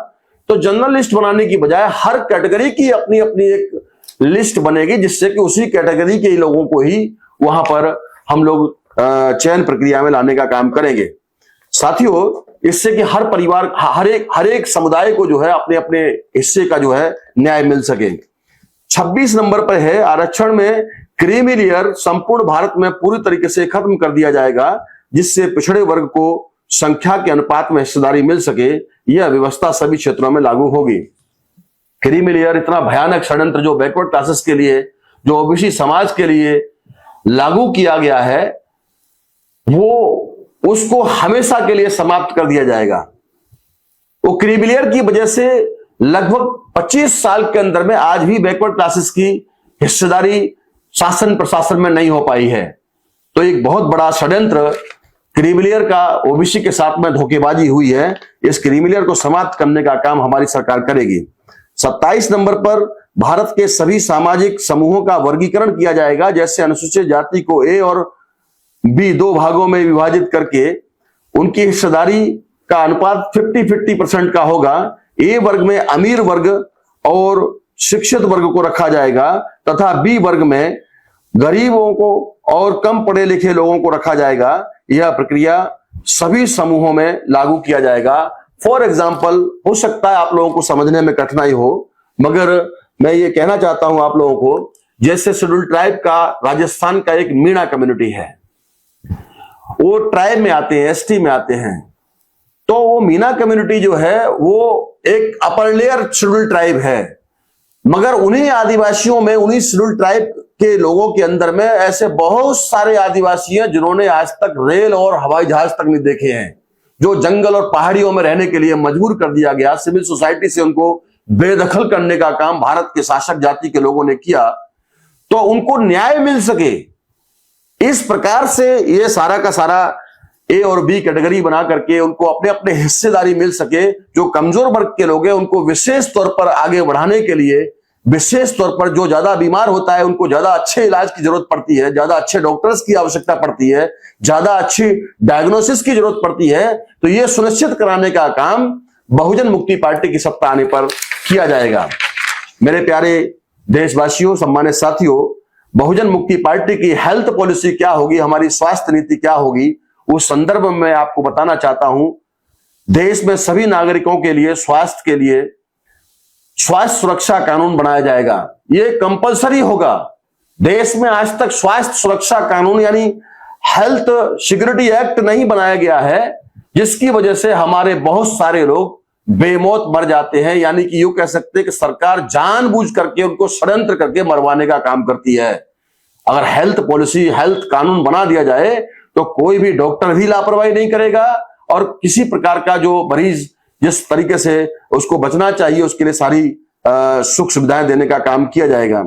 तो जनरल लिस्ट बनाने की बजाय हर कैटेगरी की अपनी अपनी एक लिस्ट बनेगी, जिससे कि उसी कैटेगरी के लोगों को ही वहां पर हम लोग चयन प्रक्रिया में लाने का काम करेंगे। साथियों, इससे कि हर परिवार हर एक समुदाय को जो है अपने अपने हिस्से का जो है न्याय मिल सके। 26 नंबर पर है, आरक्षण में क्रीमी लेयर संपूर्ण भारत में पूरी तरीके से खत्म कर दिया जाएगा, जिससे पिछड़े वर्ग को संख्या के अनुपात में हिस्सेदारी मिल सके। यह व्यवस्था सभी क्षेत्रों में लागू होगी। क्रीमी लेयर इतना भयानक षड्यंत्र जो बैकवर्ड क्लासेस के लिए, जो ओबीसी समाज के लिए लागू किया गया है, वो उसको हमेशा के लिए समाप्त कर दिया जाएगा। वो क्रीमी लेयर की वजह से लगभग 25 साल के अंदर में आज भी बैकवर्ड क्लासेस की हिस्सेदारी शासन प्रशासन में नहीं हो पाई है। तो एक बहुत बड़ा षड्यंत्र क्रीमी लेयर का ओबीसी के साथ में धोखेबाजी हुई है। इस क्रीमी लेयर को समाप्त करने का काम हमारी सरकार करेगी। 27 नंबर पर भारत के सभी सामाजिक समूहों का वर्गीकरण किया जाएगा। जैसे अनुसूचित जाति को A और B 2 भागों में विभाजित करके उनकी हिस्सेदारी का अनुपात 50-50% का होगा। A वर्ग में अमीर वर्ग और शिक्षित वर्ग को रखा जाएगा तथा B वर्ग में गरीबों को और कम पढ़े लिखे लोगों को रखा जाएगा। यह प्रक्रिया सभी समूहों में लागू किया जाएगा। फॉर एग्जाम्पल, हो सकता है आप लोगों को समझने में कठिनाई हो, मगर मैं ये कहना चाहता हूं आप लोगों को, जैसे शेड्यूल ट्राइब का राजस्थान का एक मीणा कम्युनिटी है, वो ट्राइब में आते हैं, ST में आते हैं। तो वो मीणा कम्युनिटी जो है वो एक अपर लेयर शेड्यूल ट्राइब है, मगर उन्हीं आदिवासियों में, उन्हीं शेड्यूल ट्राइब के लोगों के अंदर में ऐसे बहुत सारे आदिवासी हैं जिन्होंने आज तक रेल और हवाई जहाज तक नहीं देखे हैं, जो जंगल और पहाड़ियों में रहने के लिए मजबूर कर दिया गया। सिविल सोसाइटी से उनको बेदखल करने का काम भारत के शासक जाति के लोगों ने किया, तो उनको न्याय मिल सके। इस प्रकार से ये सारा का सारा A और B कैटेगरी बना करके उनको अपने अपने हिस्सेदारी मिल सके। जो कमजोर वर्ग के लोग हैं उनको विशेष तौर पर आगे बढ़ाने के लिए, विशेष तौर पर जो ज्यादा बीमार होता है उनको ज्यादा अच्छे इलाज की जरूरत पड़ती है, ज्यादा अच्छे डॉक्टर्स की आवश्यकता पड़ती है, ज्यादा अच्छी डायग्नोसिस की जरूरत पड़ती है, तो यह सुनिश्चित कराने का काम बहुजन मुक्ति पार्टी की सत्ता आने पर किया जाएगा। मेरे प्यारे देशवासियों, सम्मानित साथियों, बहुजन मुक्ति पार्टी की हेल्थ पॉलिसी क्या होगी, हमारी स्वास्थ्य नीति क्या होगी, उस संदर्भ में मैं आपको बताना चाहता हूं। देश में सभी नागरिकों के लिए स्वास्थ्य के लिए स्वास्थ्य सुरक्षा कानून बनाया जाएगा। ये कंपलसरी होगा। देश में आज तक स्वास्थ्य सुरक्षा कानून यानी हेल्थ सिक्योरिटी एक्ट नहीं बनाया गया है, जिसकी वजह से हमारे बहुत सारे लोग बेमौत मर जाते हैं। यानी कि यूं कह सकते हैं कि सरकार जानबूझ करके उनको षड्यंत्र करके मरवाने का काम करती है। अगर हेल्थ पॉलिसी, हेल्थ कानून बना दिया जाए तो कोई भी डॉक्टर भी लापरवाही नहीं करेगा और किसी प्रकार का जो मरीज जिस तरीके से उसको बचना चाहिए उसके लिए सारी सुख सुविधाएं देने का काम किया जाएगा।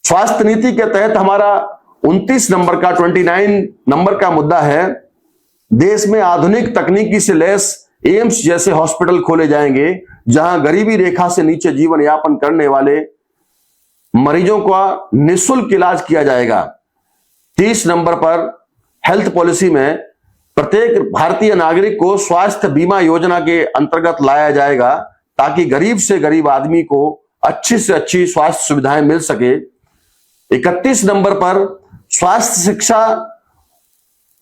स्वास्थ्य नीति के तहत हमारा 29 नंबर का 29 नंबर का मुद्दा है, देश में आधुनिक तकनीकी से लैस एम्स जैसे हॉस्पिटल खोले जाएंगे जहां गरीबी रेखा से नीचे जीवन यापन करने वाले मरीजों का निःशुल्क इलाज किया जाएगा। 30 नंबर पर हेल्थ पॉलिसी में प्रत्येक भारतीय नागरिक को स्वास्थ्य बीमा योजना के अंतर्गत लाया जाएगा ताकि गरीब से गरीब आदमी को अच्छी से अच्छी स्वास्थ्य सुविधाएं मिल सके। 31 नंबर पर स्वास्थ्य शिक्षा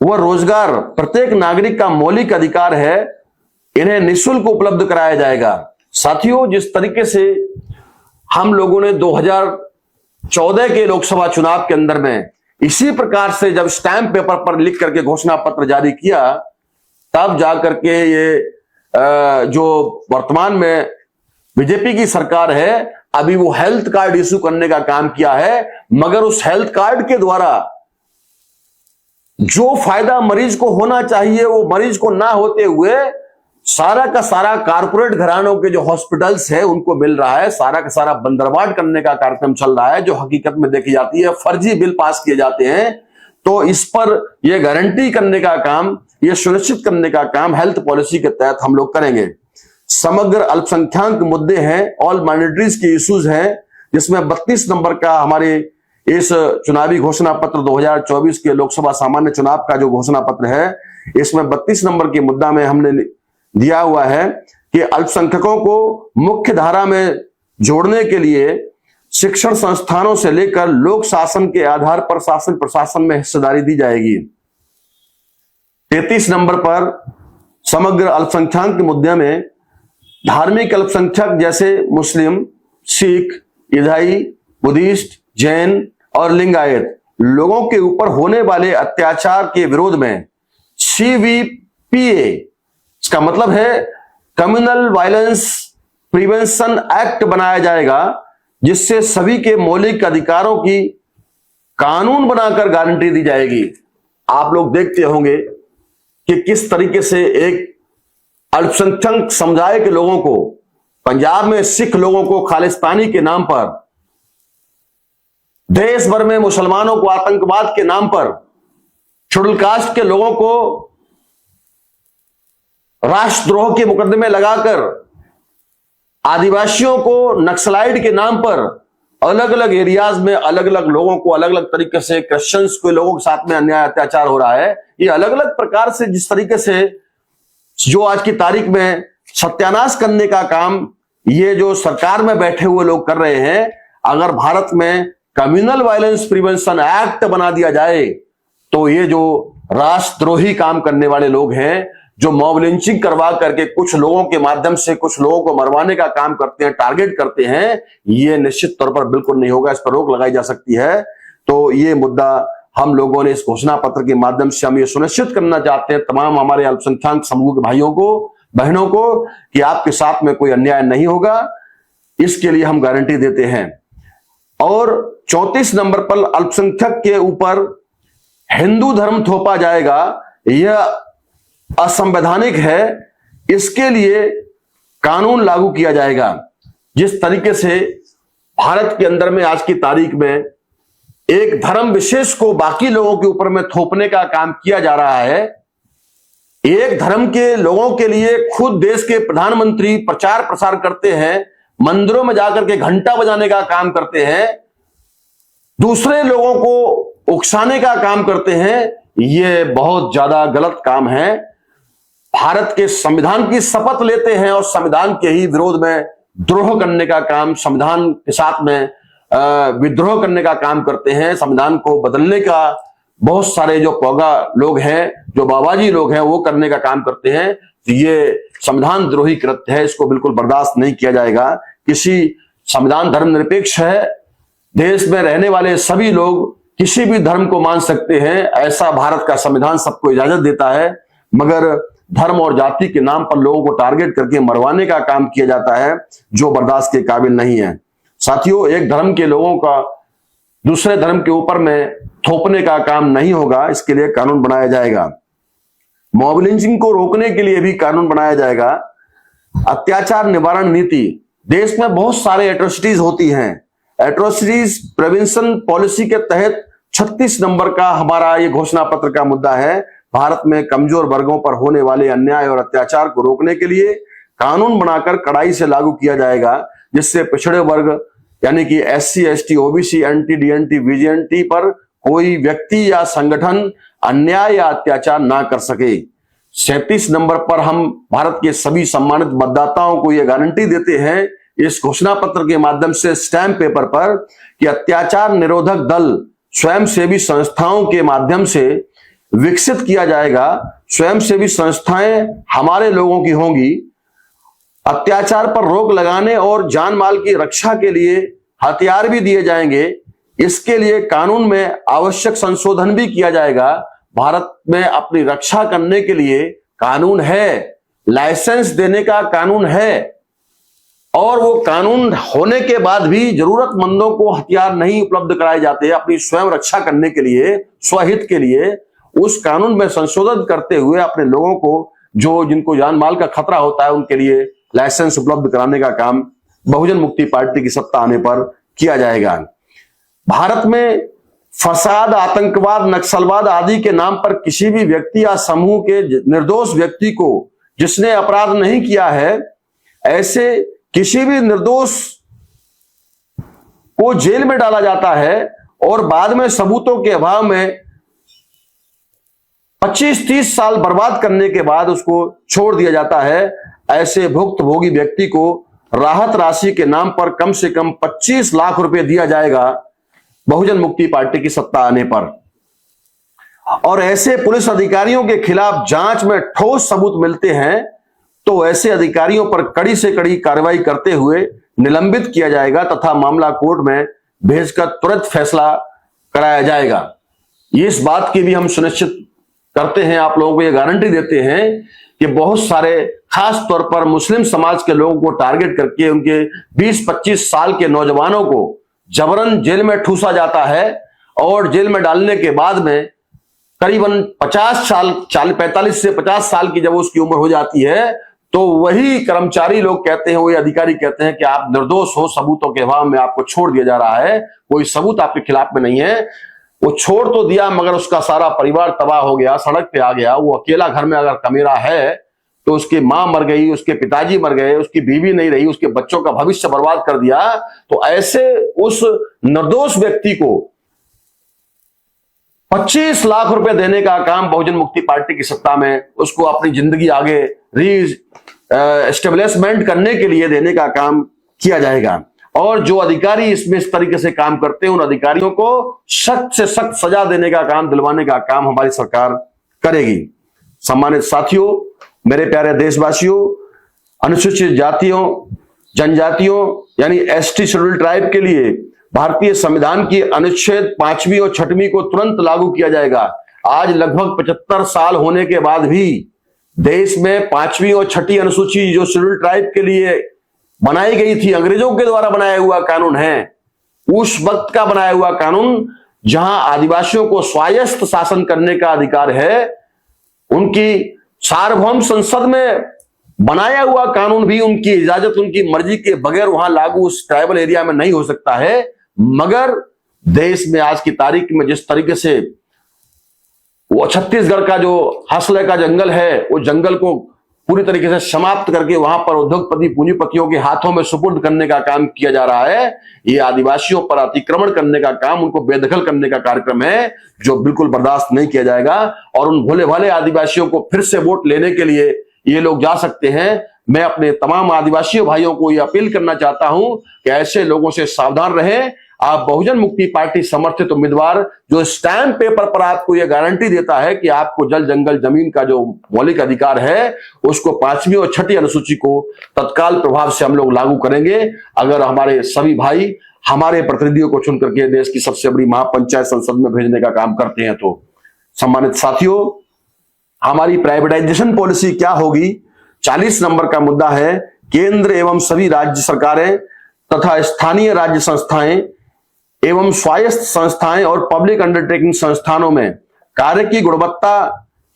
व रोजगार प्रत्येक नागरिक का मौलिक अधिकार है, इन्हें निःशुल्क उपलब्ध कराया जाएगा। साथियों, जिस तरीके से हम लोगों ने 2014 के लोकसभा चुनाव के अंदर में इसी प्रकार से जब स्टैंप पेपर पर लिख करके घोषणा पत्र जारी किया, तब जाकर के ये जो वर्तमान में बीजेपी की सरकार है, अभी वो हेल्थ कार्ड इशू करने का काम किया है, मगर उस हेल्थ कार्ड के द्वारा जो फायदा मरीज को होना चाहिए वो मरीज को ना होते हुए सारा का सारा कारपोरेट घरानों के जो हॉस्पिटल्स है उनको मिल रहा है। सारा का सारा बंदरबाट करने का कार्यक्रम चल रहा है, जो हकीकत में देखी जाती है फर्जी बिल पास किए जाते हैं। तो इस पर यह गारंटी करने का काम, यह सुनिश्चित करने का काम हेल्थ पॉलिसी के तहत हम लोग करेंगे। समग्र अल्पसंख्यक मुद्दे हैं, ऑल माइनॉरिटीज के इश्यूज हैं, जिसमें 32 नंबर का हमारे इस चुनावी घोषणा पत्र 2024 के लोकसभा सामान्य चुनाव का जो घोषणा पत्र है, इसमें 32 नंबर के मुद्दा में हमने दिया हुआ है कि अल्पसंख्यकों को मुख्य धारा में जोड़ने के लिए शिक्षण संस्थानों से लेकर लोक शासन के आधार पर शासन प्रशासन में हिस्सेदारी दी जाएगी। 33 नंबर पर समग्र अल्पसंख्यक के मुद्दे में धार्मिक अल्पसंख्यक जैसे मुस्लिम, सिख, ईसाई, बुद्धिस्ट, जैन और लिंगायत लोगों के ऊपर होने वाले अत्याचार के विरोध में CVPA, इसका मतलब है कम्युनल वायलेंस प्रिवेंशन एक्ट बनाया जाएगा, जिससे सभी के मौलिक अधिकारों की कानून बनाकर गारंटी दी जाएगी। आप लोग देखते होंगे कि किस तरीके से एक अल्पसंख्यक समुदाय के लोगों को, पंजाब में सिख लोगों को खालिस्तानी के नाम पर, देश भर में मुसलमानों को आतंकवाद के नाम पर, शेड्यूल कास्ट के लोगों को राष्ट्रद्रोह के मुकदमे लगाकर, आदिवासियों को नक्सलाइट के नाम पर अलग अलग एरियाज में अलग अलग लोगों को अलग अलग तरीके से, क्रिश्चियंस के लोगों के साथ में अन्याय अत्याचार हो रहा है। ये अलग अलग प्रकार से जिस तरीके से जो आज की तारीख में सत्यानाश करने का काम ये जो सरकार में बैठे हुए लोग कर रहे हैं, अगर भारत में कम्युनल वायलेंस प्रिवेंशन एक्ट बना दिया जाए तो ये जो राष्ट्रद्रोही काम करने वाले लोग हैं, जो मॉब लिंचिंग करवा करके कुछ लोगों के माध्यम से कुछ लोगों को मरवाने का काम करते हैं, टारगेट करते हैं, ये निश्चित तौर पर बिल्कुल नहीं होगा। इस पर रोक लगाई जा सकती है। तो ये मुद्दा हम लोगों ने इस घोषणा पत्र के माध्यम से हम ये सुनिश्चित करना चाहते हैं तमाम हमारे अल्पसंख्यक समूह के भाइयों को, बहनों को, कि आपके साथ में कोई अन्याय नहीं होगा। इसके लिए हम गारंटी देते हैं। और 34 नंबर पर अल्पसंख्यक के ऊपर हिंदू धर्म थोपा जाएगा, यह असंवैधानिक है। इसके लिए कानून लागू किया जाएगा। जिस तरीके से भारत के अंदर में आज की तारीख में एक धर्म विशेष को बाकी लोगों के ऊपर में थोपने का काम किया जा रहा है, एक धर्म के लोगों के लिए खुद देश के प्रधानमंत्री प्रचार प्रसार करते हैं, मंदिरों में जाकर के घंटा बजाने का काम करते हैं, दूसरे लोगों को उकसाने का काम करते हैं, ये बहुत ज्यादा गलत काम है। भारत के संविधान की शपथ लेते हैं और संविधान के ही विरोध में द्रोह करने का काम, संविधान के साथ में विद्रोह करने का काम करते हैं। संविधान को बदलने का बहुत सारे जो पौगा लोग हैं, जो बाबाजी लोग हैं, वो करने का काम करते हैं। तो ये संविधान द्रोही कृत्य है, इसको बिल्कुल बर्दाश्त नहीं किया जाएगा। किसी संविधान धर्मनिरपेक्ष है, देश में रहने वाले सभी लोग किसी भी धर्म को मान सकते हैं, ऐसा भारत का संविधान सबको इजाजत देता है। मगर धर्म और जाति के नाम पर लोगों को टारगेट करके मरवाने का काम किया जाता है, जो बर्दाश्त के काबिल नहीं है। साथियों, एक धर्म के लोगों का दूसरे धर्म के ऊपर में थोपने का काम नहीं होगा, इसके लिए कानून बनाया जाएगा। मॉब लिंचिंग को रोकने के लिए भी कानून बनाया जाएगा। अत्याचार निवारण नीति, देश में बहुत सारे एट्रोसिटीज होती हैं। एट्रोसिटीज प्रिवेंशन पॉलिसी के तहत 36 नंबर का हमारा ये घोषणा पत्र का मुद्दा है। भारत में कमजोर वर्गों पर होने वाले अन्याय और अत्याचार को रोकने के लिए कानून बनाकर कड़ाई से लागू किया जाएगा, जिससे पिछड़े वर्ग यानी कि SC, ST, OBC, NT, DNT, VGNT पर कोई व्यक्ति या संगठन अन्याय या अत्याचार ना कर सके। 37 नंबर पर हम भारत के सभी सम्मानित मतदाताओं को यह गारंटी देते हैं इस घोषणा पत्र के माध्यम से, स्टैम्प पेपर पर, कि अत्याचार निरोधक दल स्वयंसेवी संस्थाओं के माध्यम से विकसित किया जाएगा। स्वयंसेवी संस्थाएं हमारे लोगों की होंगी। अत्याचार पर रोक लगाने और जान माल की रक्षा के लिए हथियार भी दिए जाएंगे। इसके लिए कानून में आवश्यक संशोधन भी किया जाएगा। भारत में अपनी रक्षा करने के लिए कानून है, लाइसेंस देने का कानून है, और वो कानून होने के बाद भी जरूरतमंदों को हथियार नहीं उपलब्ध कराए जाते अपनी स्वयं रक्षा करने के लिए, स्वहित के लिए। उस कानून में संशोधन करते हुए अपने लोगों को, जो जिनको जान माल का खतरा होता है, उनके लिए लाइसेंस उपलब्ध कराने का काम बहुजन मुक्ति पार्टी की सत्ता आने पर किया जाएगा। भारत में फसाद, आतंकवाद, नक्सलवाद आदि के नाम पर किसी भी व्यक्ति या समूह के निर्दोष व्यक्ति को, जिसने अपराध नहीं किया है, ऐसे किसी भी निर्दोष को जेल में डाला जाता है और बाद में सबूतों के अभाव में 25-30 साल बर्बाद करने के बाद उसको छोड़ दिया जाता है। ऐसे भुक्तभोगी व्यक्ति को राहत राशि के नाम पर कम से कम 25 लाख रुपए दिया जाएगा बहुजन मुक्ति पार्टी की सत्ता आने पर। और ऐसे पुलिस अधिकारियों के खिलाफ जांच में ठोस सबूत मिलते हैं तो ऐसे अधिकारियों पर कड़ी से कड़ी कार्रवाई करते हुए निलंबित किया जाएगा तथा मामला कोर्ट में भेजकर तुरंत फैसला कराया जाएगा। इस बात की भी हम सुनिश्चित करते हैं, आप लोगों को यह गारंटी देते हैं कि बहुत सारे खास तौर पर मुस्लिम समाज के लोगों को टारगेट करके उनके 20-25 साल के नौजवानों को जबरन जेल में ठूसा जाता है और जेल में डालने के बाद में करीबन 45 से 50 साल की जब उसकी उम्र हो जाती है तो वही कर्मचारी लोग कहते हैं, वही अधिकारी कहते हैं कि आप निर्दोष हो, सबूतों के अभाव में आपको छोड़ दिया जा रहा है, कोई सबूत आपके खिलाफ में नहीं है। वो छोड़ तो दिया मगर उसका सारा परिवार तबाह हो गया, सड़क पे आ गया। वो अकेला घर में अगर कमेरा है तो उसकी मां मर गई, उसके पिताजी मर गए, उसकी बीवी नहीं रही, उसके बच्चों का भविष्य बर्बाद कर दिया। तो ऐसे उस निर्दोष व्यक्ति को 25 लाख रुपए देने का काम बहुजन मुक्ति पार्टी की सत्ता में उसको अपनी जिंदगी आगे एस्टेब्लिशमेंट करने के लिए देने का काम किया जाएगा। और जो अधिकारी इसमें इस तरीके से काम करते हैं उन अधिकारियों को सख्त से सख्त सजा देने का काम, दिलवाने का काम हमारी सरकार करेगी। सम्मानित साथियों, मेरे प्यारे देशवासियों, अनुसूचित जातियों, जनजातियों यानी ST शेड्यूल ट्राइब के लिए भारतीय संविधान की अनुच्छेद 5वीं और 6वीं को तुरंत लागू किया जाएगा। आज लगभग 75 साल होने के बाद भी देश में 5वीं और 6ठी अनुसूची जो शेड्यूल ट्राइब के लिए बनाई गई थी, अंग्रेजों के द्वारा बनाया हुआ कानून है, उस वक्त का बनाया हुआ कानून जहां आदिवासियों को स्वायत्त शासन करने का अधिकार है, उनकी सार्वभौम संसद में बनाया हुआ कानून भी उनकी इजाजत, उनकी मर्जी के बगैर वहां लागू उस ट्राइबल एरिया में नहीं हो सकता है। मगर देश में आज की तारीख में जिस तरीके से वो छत्तीसगढ़ का जो हसले का जंगल है, वो जंगल को पूरी तरीके से समाप्त करके वहां पर उद्योगपति पूंजीपतियों के हाथों में सुपुर्द करने का काम किया जा रहा है। ये आदिवासियों पर अतिक्रमण करने का काम, उनको बेदखल करने का कार्यक्रम है जो बिल्कुल बर्दाश्त नहीं किया जाएगा। और उन भोले भाले आदिवासियों को फिर से वोट लेने के लिए ये लोग जा सकते हैं। मैं अपने तमाम आदिवासी भाइयों को ये अपील करना चाहता हूं कि ऐसे लोगों से सावधान रहें। आप बहुजन मुक्ति पार्टी समर्थित उम्मीदवार जो स्टैम्प पेपर पर आपको यह गारंटी देता है कि आपको जल जंगल जमीन का जो मौलिक अधिकार है उसको 5वीं और 6ठी अनुसूची को तत्काल प्रभाव से हम लोग लागू करेंगे। अगर हमारे सभी भाई हमारे प्रतिनिधियों को चुन करके देश की सबसे बड़ी महापंचायत संसद में भेजने का काम करते हैं तो सम्मानित साथियों, हमारी प्राइवेटाइजेशन पॉलिसी क्या होगी, 40 नंबर का मुद्दा है। केंद्र एवं सभी राज्य सरकारें तथा स्थानीय राज्य संस्थाएं एवं स्वायत्त संस्थाएं और पब्लिक अंडरटेकिंग संस्थानों में कार्य की गुणवत्ता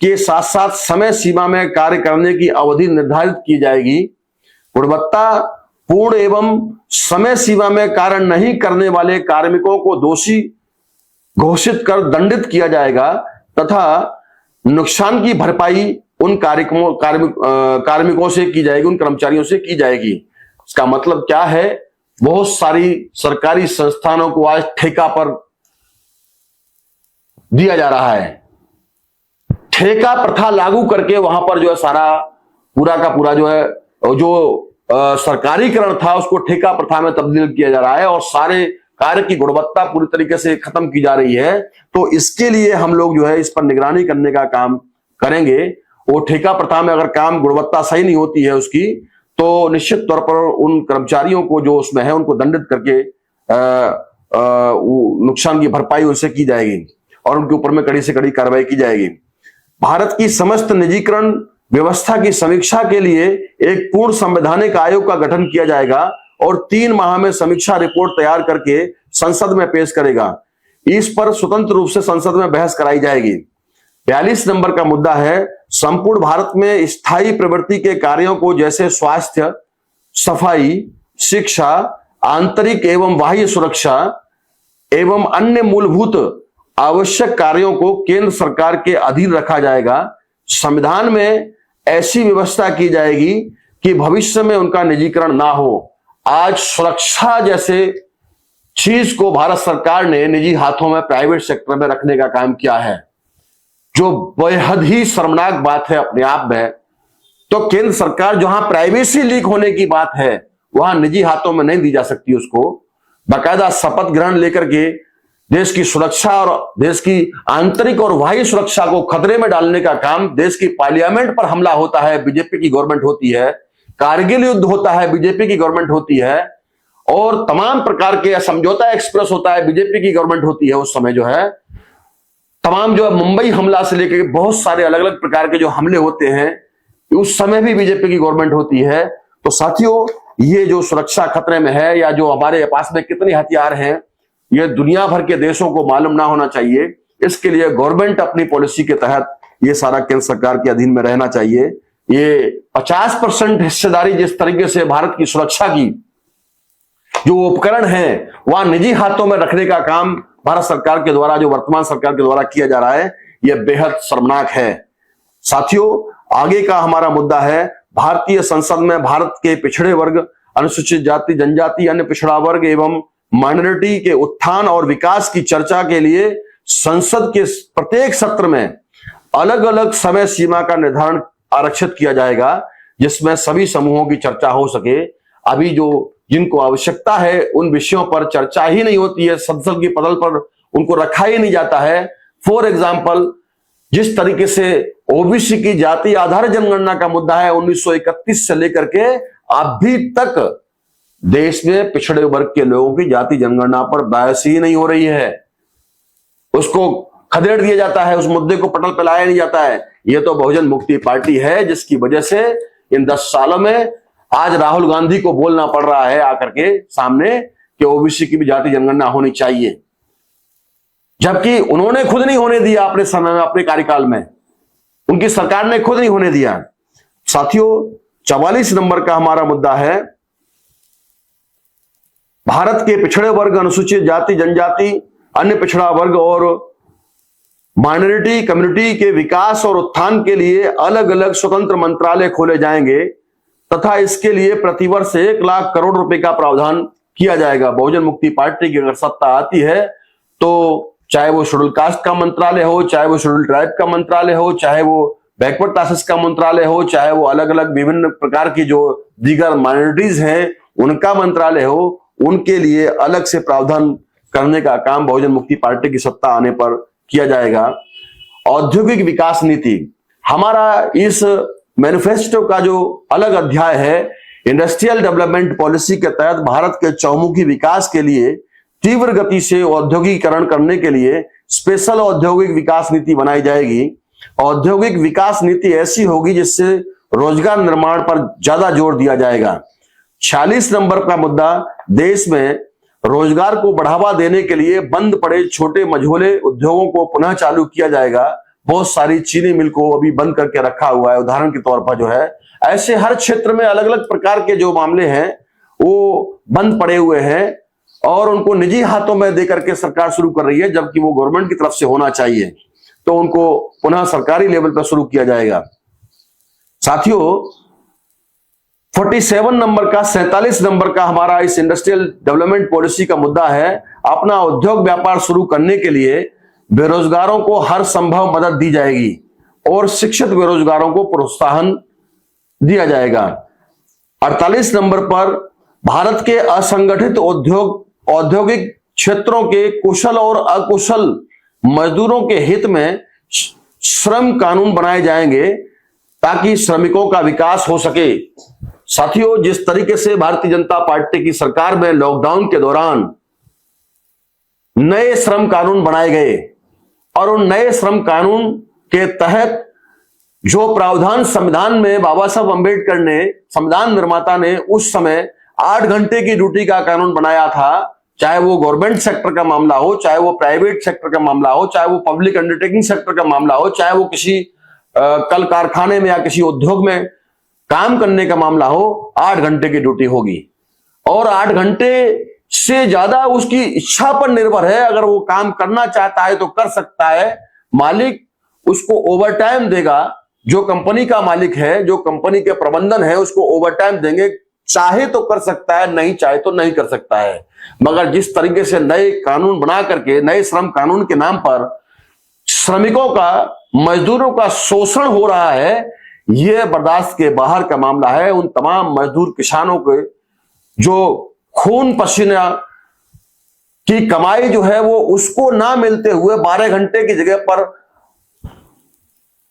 के साथ साथ समय सीमा में कार्य करने की अवधि निर्धारित की जाएगी। गुणवत्ता पूर्ण एवं समय सीमा में कार्य नहीं करने वाले कार्मिकों को दोषी घोषित कर दंडित किया जाएगा तथा नुकसान की भरपाई उन कार्मिकों से की जाएगी, उन कर्मचारियों से की जाएगी। इसका मतलब क्या है? बहुत सारी सरकारी संस्थानों को आज ठेका पर दिया जा रहा है। ठेका प्रथा लागू करके वहां पर जो है सारा पूरा का पूरा जो है सरकारीकरण था उसको ठेका प्रथा में तब्दील किया जा रहा है और सारे कार्य की गुणवत्ता पूरी तरीके से खत्म की जा रही है। तो इसके लिए हम लोग जो है इस पर निगरानी करने का काम करेंगे। वो ठेका प्रथा में अगर काम गुणवत्ता सही नहीं होती है उसकी, तो निश्चित तौर पर उन कर्मचारियों को जो उसमें है उनको दंडित करके नुकसान की भरपाई उनसे की जाएगी और उनके ऊपर में कड़ी से कड़ी कार्रवाई की जाएगी। भारत की समस्त निजीकरण व्यवस्था की समीक्षा के लिए एक पूर्ण संवैधानिक आयोग का गठन किया जाएगा और 3 माह में समीक्षा रिपोर्ट तैयार करके संसद में पेश करेगा। इस पर स्वतंत्र रूप से संसद में बहस कराई जाएगी। 42 नंबर का मुद्दा है संपूर्ण भारत में स्थायी प्रवृत्ति के कार्यों को जैसे स्वास्थ्य, सफाई, शिक्षा, आंतरिक एवं बाह्य सुरक्षा एवं अन्य मूलभूत आवश्यक कार्यों को केंद्र सरकार के अधीन रखा जाएगा। संविधान में ऐसी व्यवस्था की जाएगी कि भविष्य में उनका निजीकरण ना हो। आज सुरक्षा जैसे चीज को भारत सरकार ने निजी हाथों में, प्राइवेट सेक्टर में रखने का काम किया है, जो बेहद ही शर्मनाक बात है अपने आप में। तो केंद्र सरकार जहां प्राइवेसी लीक होने की बात है वहां निजी हाथों में नहीं दी जा सकती। उसको बाकायदा शपथ ग्रहण लेकर के देश की सुरक्षा और देश की आंतरिक और बाह्य सुरक्षा को खतरे में डालने का काम, देश की पार्लियामेंट पर हमला होता है, बीजेपी की गवर्नमेंट होती है, कारगिल युद्ध होता है, बीजेपी की गवर्नमेंट होती है, और तमाम प्रकार के समझौता एक्सप्रेस होता है, बीजेपी की गवर्नमेंट होती है। उस समय जो है तमाम जो है मुंबई हमला से लेकर बहुत सारे अलग अलग प्रकार के जो हमले होते हैं उस समय भी बीजेपी की गवर्नमेंट होती है। तो साथियों, ये जो सुरक्षा खतरे में है या जो हमारे पास में कितने हथियार हैं ये दुनिया भर के देशों को मालूम ना होना चाहिए। इसके लिए गवर्नमेंट अपनी पॉलिसी के तहत ये सारा केंद्र सरकार के अधीन में रहना चाहिए। ये 50% हिस्सेदारी जिस तरीके से भारत की सुरक्षा की जो उपकरण है वह निजी हाथों में रखने का काम भारत सरकार के द्वारा, जो वर्तमान सरकार के द्वारा किया जा रहा है, यह बेहद शर्मनाक है। साथियों, आगे का हमारा मुद्दा है भारतीय संसद में भारत के पिछड़े वर्ग, अनुसूचित जाति, जनजाति, अन्य पिछड़ा वर्ग एवं माइनॉरिटी के उत्थान और विकास की चर्चा के लिए संसद के प्रत्येक सत्र में अलग अलग समय सीमा का निर्धारण आरक्षित किया जाएगा जिसमें सभी समूहों की चर्चा हो सके। अभी जो जिनको आवश्यकता है उन विषयों पर चर्चा ही नहीं होती है, संसद की पटल पर उनको रखा ही नहीं जाता है। फॉर एग्जाम्पल, जिस तरीके से ओबीसी की जाति आधारित जनगणना का मुद्दा है 1931 से लेकर के अभी तक देश में पिछड़े वर्ग के लोगों की जाति जनगणना पर बहस ही नहीं हो रही है, उसको खदेड़ दिया जाता है, उस मुद्दे को पटल पे लाया नहीं जाता है। यह तो बहुजन मुक्ति पार्टी है जिसकी वजह से इन 10 सालों में आज राहुल गांधी को बोलना पड़ रहा है आकर के सामने कि ओबीसी की भी जाति जनगणना होनी चाहिए, जबकि उन्होंने खुद नहीं होने दिया अपने समय में, अपने कार्यकाल में उनकी सरकार ने खुद नहीं होने दिया। साथियों, 44 नंबर का हमारा मुद्दा है भारत के पिछड़े वर्ग, अनुसूचित जाति, जनजाति, अन्य पिछड़ा वर्ग और माइनॉरिटी कम्युनिटी के विकास और उत्थान के लिए अलग अलग स्वतंत्र मंत्रालय खोले जाएंगे तथा इसके लिए प्रतिवर्ष 1 लाख करोड़ रुपए का प्रावधान किया जाएगा। बहुजन मुक्ति पार्टी की अगर सत्ता आती है तो चाहे वो शेड्यूल कास्ट का मंत्रालय हो, चाहे वो शेड्यूल ट्राइब का मंत्रालय हो, चाहे वो बैकवर्ड क्लासेस का मंत्रालय हो, चाहे वो अलग अलग विभिन्न प्रकार की जो दीगर माइनॉरिटीज हैं उनका मंत्रालय हो, उनके लिए अलग से प्रावधान करने का काम बहुजन मुक्ति पार्टी की सत्ता आने पर किया जाएगा। औद्योगिक विकास नीति, हमारा इस मैनिफेस्टो का जो अलग अध्याय है इंडस्ट्रियल डेवलपमेंट पॉलिसी के तहत भारत के चौमुखी विकास के लिए तीव्र गति से औद्योगिकीकरण करने के लिए स्पेशल औद्योगिक विकास नीति बनाई जाएगी। औद्योगिक विकास नीति ऐसी होगी जिससे रोजगार निर्माण पर ज्यादा जोर दिया जाएगा। 46 नंबर का मुद्दा, देश में रोजगार को बढ़ावा देने के लिए बंद पड़े छोटे मझोले उद्योगों को पुनः चालू किया जाएगा। बहुत सारी चीनी मिल को अभी बंद करके रखा हुआ है, उदाहरण के तौर पर जो है। ऐसे हर क्षेत्र में अलग अलग प्रकार के जो मामले हैं वो बंद पड़े हुए हैं और उनको निजी हाथों में देकर के सरकार शुरू कर रही है, जबकि वो गवर्नमेंट की तरफ से होना चाहिए। तो उनको पुनः सरकारी लेवल पर शुरू किया जाएगा। साथियों, 47 नंबर का 47 नंबर का हमारा इस इंडस्ट्रियल डेवलपमेंट पॉलिसी का मुद्दा है, अपना उद्योग व्यापार शुरू करने के लिए बेरोजगारों को हर संभव मदद दी जाएगी और शिक्षित बेरोजगारों को प्रोत्साहन दिया जाएगा। 48 नंबर पर भारत के असंगठित औद्योगिक क्षेत्रों के कुशल और अकुशल मजदूरों के हित में श्रम कानून बनाए जाएंगे ताकि श्रमिकों का विकास हो सके। साथियों, जिस तरीके से भारतीय जनता पार्टी की सरकार में लॉकडाउन के दौरान नए श्रम कानून बनाए गए और उन नए श्रम कानून के तहत जो प्रावधान संविधान में बाबा साहब अंबेडकर ने, संविधान निर्माता ने उस समय 8 घंटे की ड्यूटी का कानून बनाया था, चाहे वो गवर्नमेंट सेक्टर का मामला हो, चाहे वो प्राइवेट सेक्टर का मामला हो, चाहे वो पब्लिक अंडरटेकिंग सेक्टर का मामला हो, चाहे वो किसी कल कारखाने में या किसी उद्योग में काम करने का मामला हो, 8 घंटे की ड्यूटी होगी और 8 घंटे से ज्यादा उसकी इच्छा पर निर्भर है। अगर वो काम करना चाहता है तो कर सकता है, मालिक उसको ओवर टाइम देगा। जो कंपनी का मालिक है, जो कंपनी के प्रबंधन है, उसको ओवर टाइम देंगे। चाहे तो कर सकता है, नहीं चाहे तो नहीं कर सकता है। मगर जिस तरीके से नए कानून बना करके, नए श्रम कानून के नाम पर श्रमिकों का, मजदूरों का शोषण हो रहा है, यह बर्दाश्त के बाहर का मामला है। उन तमाम मजदूर किसानों के जो खून पसीना की कमाई जो है वो उसको ना मिलते हुए 12 घंटे की जगह पर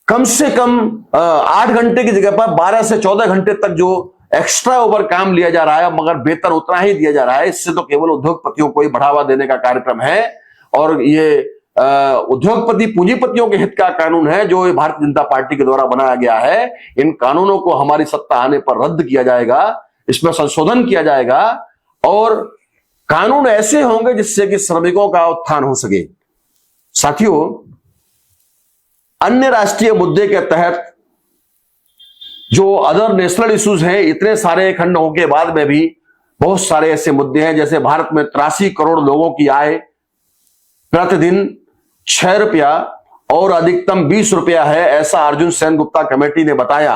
कम से कम 8 घंटे की जगह पर 12 से 14 घंटे तक जो एक्स्ट्रा ओवर काम लिया जा रहा है, मगर वेतन उतना ही दिया जा रहा है। इससे तो केवल उद्योगपतियों को ही बढ़ावा देने का कार्यक्रम है और ये उद्योगपति पूंजीपतियों के हित का कानून है जो भारतीय जनता पार्टी के द्वारा बनाया गया है। इन कानूनों को हमारी सत्ता आने पर रद्द किया जाएगा, इसमें संशोधन किया जाएगा और कानून ऐसे होंगे जिससे कि श्रमिकों का उत्थान हो सके। साथियों, अन्य राष्ट्रीय मुद्दे के तहत जो अदर नेशनल इश्यूज हैं, इतने सारे खंड होने के बाद में भी बहुत सारे ऐसे मुद्दे हैं, जैसे भारत में 83 करोड़ लोगों की आय प्रतिदिन 6 रुपया और अधिकतम 20 रुपया है, ऐसा अर्जुन सेन गुप्ता कमेटी ने बताया।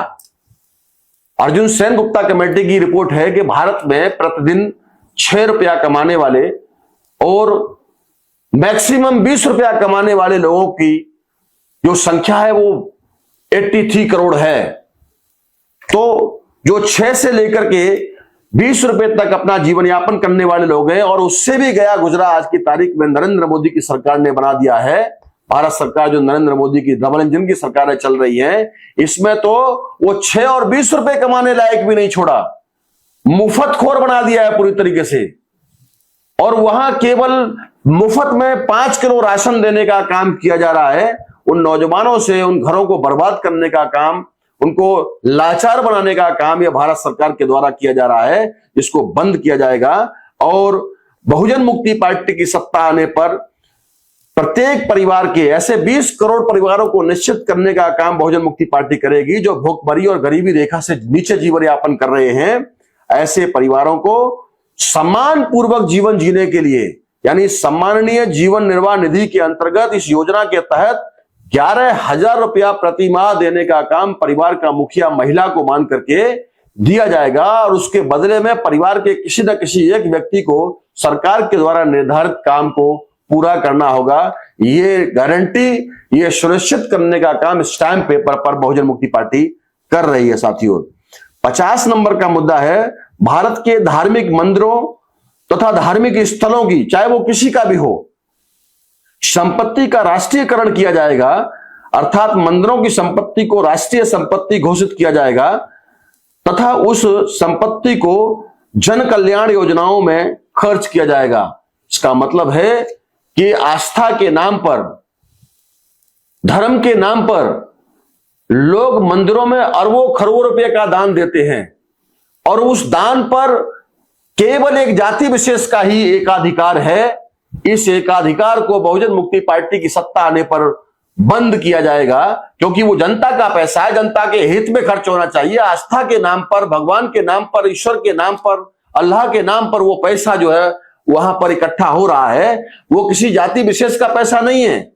अर्जुन सेन गुप्ता कमेटी की रिपोर्ट है कि भारत में प्रतिदिन 6 रुपया कमाने वाले और मैक्सिमम 20 रुपया कमाने वाले लोगों की जो संख्या है वो 83 करोड़ है। तो जो 6 से लेकर के 20 रुपए तक अपना जीवन यापन करने वाले लोग हैं और उससे भी गया गुजरा आज की तारीख में नरेंद्र मोदी की सरकार ने बना दिया है। भारत सरकार जो नरेंद्र मोदी की डबल इंजन की सरकारें चल रही हैं, इसमें तो वो 6 और 20 रुपए कमाने लायक भी नहीं छोड़ा, मुफ्तखोर बना दिया है पूरी तरीके से। और वहां केवल मुफ्त में 5 किलो राशन देने का काम किया जा रहा है। उन नौजवानों से उन घरों को बर्बाद करने का काम, उनको लाचार बनाने का काम यह भारत सरकार के द्वारा किया जा रहा है, जिसको बंद किया जाएगा। और बहुजन मुक्ति पार्टी की सत्ता आने पर प्रत्येक परिवार के ऐसे 20 करोड़ परिवारों को निश्चित करने का काम बहुजन मुक्ति पार्टी करेगी जो भूखमरी और गरीबी रेखा से नीचे जीवन यापन कर रहे हैं। ऐसे परिवारों को सम्मान पूर्वक जीवन जीने के लिए, यानी सम्माननीय जीवन निर्वाह निधि के अंतर्गत इस योजना के तहत 11,000 रुपया प्रति माह देने का काम परिवार का मुखिया महिला को मान करके दिया जाएगा और उसके बदले में परिवार के किसी न किसी एक व्यक्ति को सरकार के द्वारा निर्धारित काम को पूरा करना होगा। ये गारंटी, ये सुनिश्चित करने का काम स्टैम्प पेपर पर बहुजन मुक्ति पार्टी कर रही है। साथियों, 50 नंबर का मुद्दा है भारत के धार्मिक मंदिरों तथा धार्मिक स्थलों की, चाहे वो किसी का भी हो, संपत्ति का राष्ट्रीयकरण किया जाएगा। अर्थात मंदिरों की संपत्ति को राष्ट्रीय संपत्ति घोषित किया जाएगा तथा उस संपत्ति को जन कल्याण योजनाओं में खर्च किया जाएगा। इसका मतलब है कि आस्था के नाम पर, धर्म के नाम पर लोग मंदिरों में अरबों खरबों रुपए का दान देते हैं और उस दान पर केवल एक जाति विशेष का ही एकाधिकार है। इस एकाधिकार को बहुजन मुक्ति पार्टी की सत्ता आने पर बंद किया जाएगा, क्योंकि वो जनता का पैसा है, जनता के हित में खर्च होना चाहिए। आस्था के नाम पर, भगवान के नाम पर, ईश्वर के नाम पर, अल्लाह के नाम पर वो पैसा जो है वहां पर इकट्ठा हो रहा है, वो किसी जाति विशेष का पैसा नहीं है।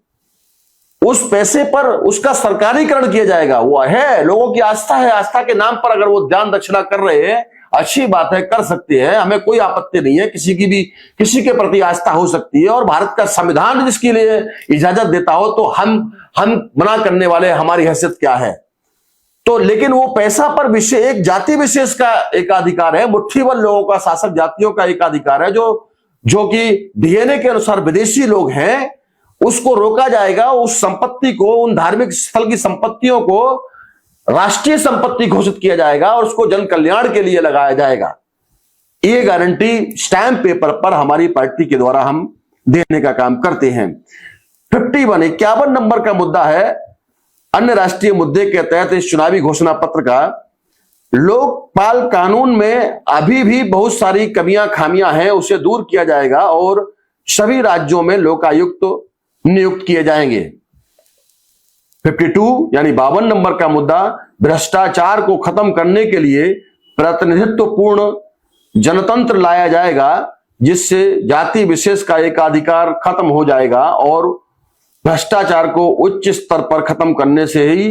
उस पैसे पर उसका सरकारीकरण किया जाएगा। वो है, लोगों की आस्था है, आस्था के नाम पर अगर वो दान दक्षिणा कर रहे हैं, अच्छी बात है, कर सकते हैं, हमें कोई आपत्ति नहीं है। किसी की भी किसी के प्रति आस्था हो सकती है, और भारत का संविधान जिसके लिए इजाजत देता हो तो हम मना करने वाले, हमारी हैसियत क्या है। तो लेकिन वो पैसा पर विषय एक जाति विशेष का एकाधिकार है, मुट्ठी भर लोगों का, शासक जातियों का एकाधिकार है, जो कि डीएनए के अनुसार विदेशी लोग हैं, उसको रोका जाएगा। उस संपत्ति को, उन धार्मिक स्थल की संपत्तियों को राष्ट्रीय संपत्ति घोषित किया जाएगा और उसको जन कल्याण के लिए लगाया जाएगा। ये गारंटी स्टैंप पेपर पर हमारी पार्टी के द्वारा हम देने का काम करते हैं। 51 नंबर का मुद्दा है अन्य राष्ट्रीय मुद्दे के तहत इस चुनावी घोषणा पत्र का। लोकपाल कानून में अभी भी बहुत सारी कमियां खामियां हैं, उसे दूर किया जाएगा और सभी राज्यों में लोकायुक्त नियुक्त किए जाएंगे। 52 नंबर का मुद्दा, भ्रष्टाचार को खत्म करने के लिए प्रतिनिधित्वपूर्ण जनतंत्र लाया जाएगा, जिससे जाति विशेष का एकाधिकार खत्म हो जाएगा और भ्रष्टाचार को उच्च स्तर पर खत्म करने से ही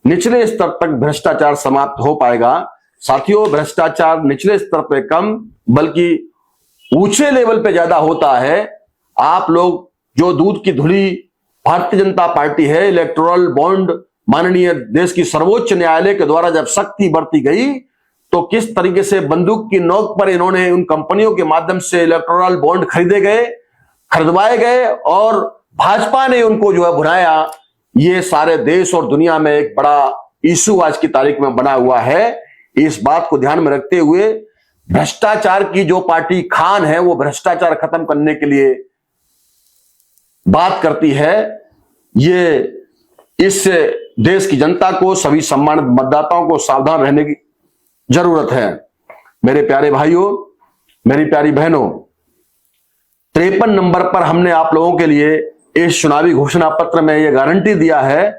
निचले स्तर तक भ्रष्टाचार समाप्त हो पाएगा। साथियों, भ्रष्टाचार निचले स्तर पे कम बल्कि ऊंचे लेवल पे ज्यादा होता है। आप लोग जो दूध की धुली भारतीय जनता पार्टी है, इलेक्टोरल बॉन्ड माननीय देश की सर्वोच्च न्यायालय के द्वारा जब सख्ती बरती गई तो किस तरीके से बंदूक की नोक पर इन्होंने उन कंपनियों के माध्यम से इलेक्टोरल बॉन्ड खरीदवाए गए और भाजपा ने उनको जो है भुनाया। ये सारे देश और दुनिया में एक बड़ा इशू आज की तारीख में बना हुआ है। इस बात को ध्यान में रखते हुए भ्रष्टाचार की जो पार्टी खान है, वो भ्रष्टाचार खत्म करने के लिए बात करती है। ये इस देश की जनता को, सभी सम्मानित मतदाताओं को सावधान रहने की जरूरत है। मेरे प्यारे भाइयों, मेरी प्यारी बहनों, 53 नंबर पर हमने आप लोगों के लिए इस चुनावी घोषणा पत्र में यह गारंटी दिया है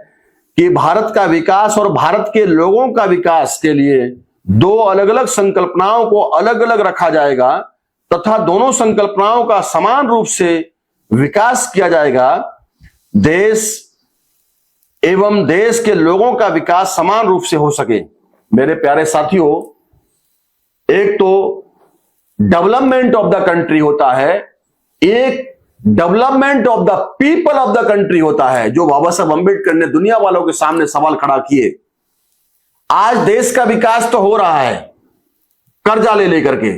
कि भारत का विकास और भारत के लोगों का विकास के लिए दो अलग अलग संकल्पनाओं को अलग अलग रखा जाएगा तथा दोनों संकल्पनाओं का समान रूप से विकास किया जाएगा। देश एवं देश के लोगों का विकास समान रूप से हो सके। मेरे प्यारे साथियों, एक तो डेवलपमेंट ऑफ द कंट्री होता है, एक development of the people of the country होता है, जो बाबा साहब अंबेडकर ने दुनिया वालों के सामने सवाल खड़ा किए। आज देश का विकास तो हो रहा है कर्जा ले लेकर के।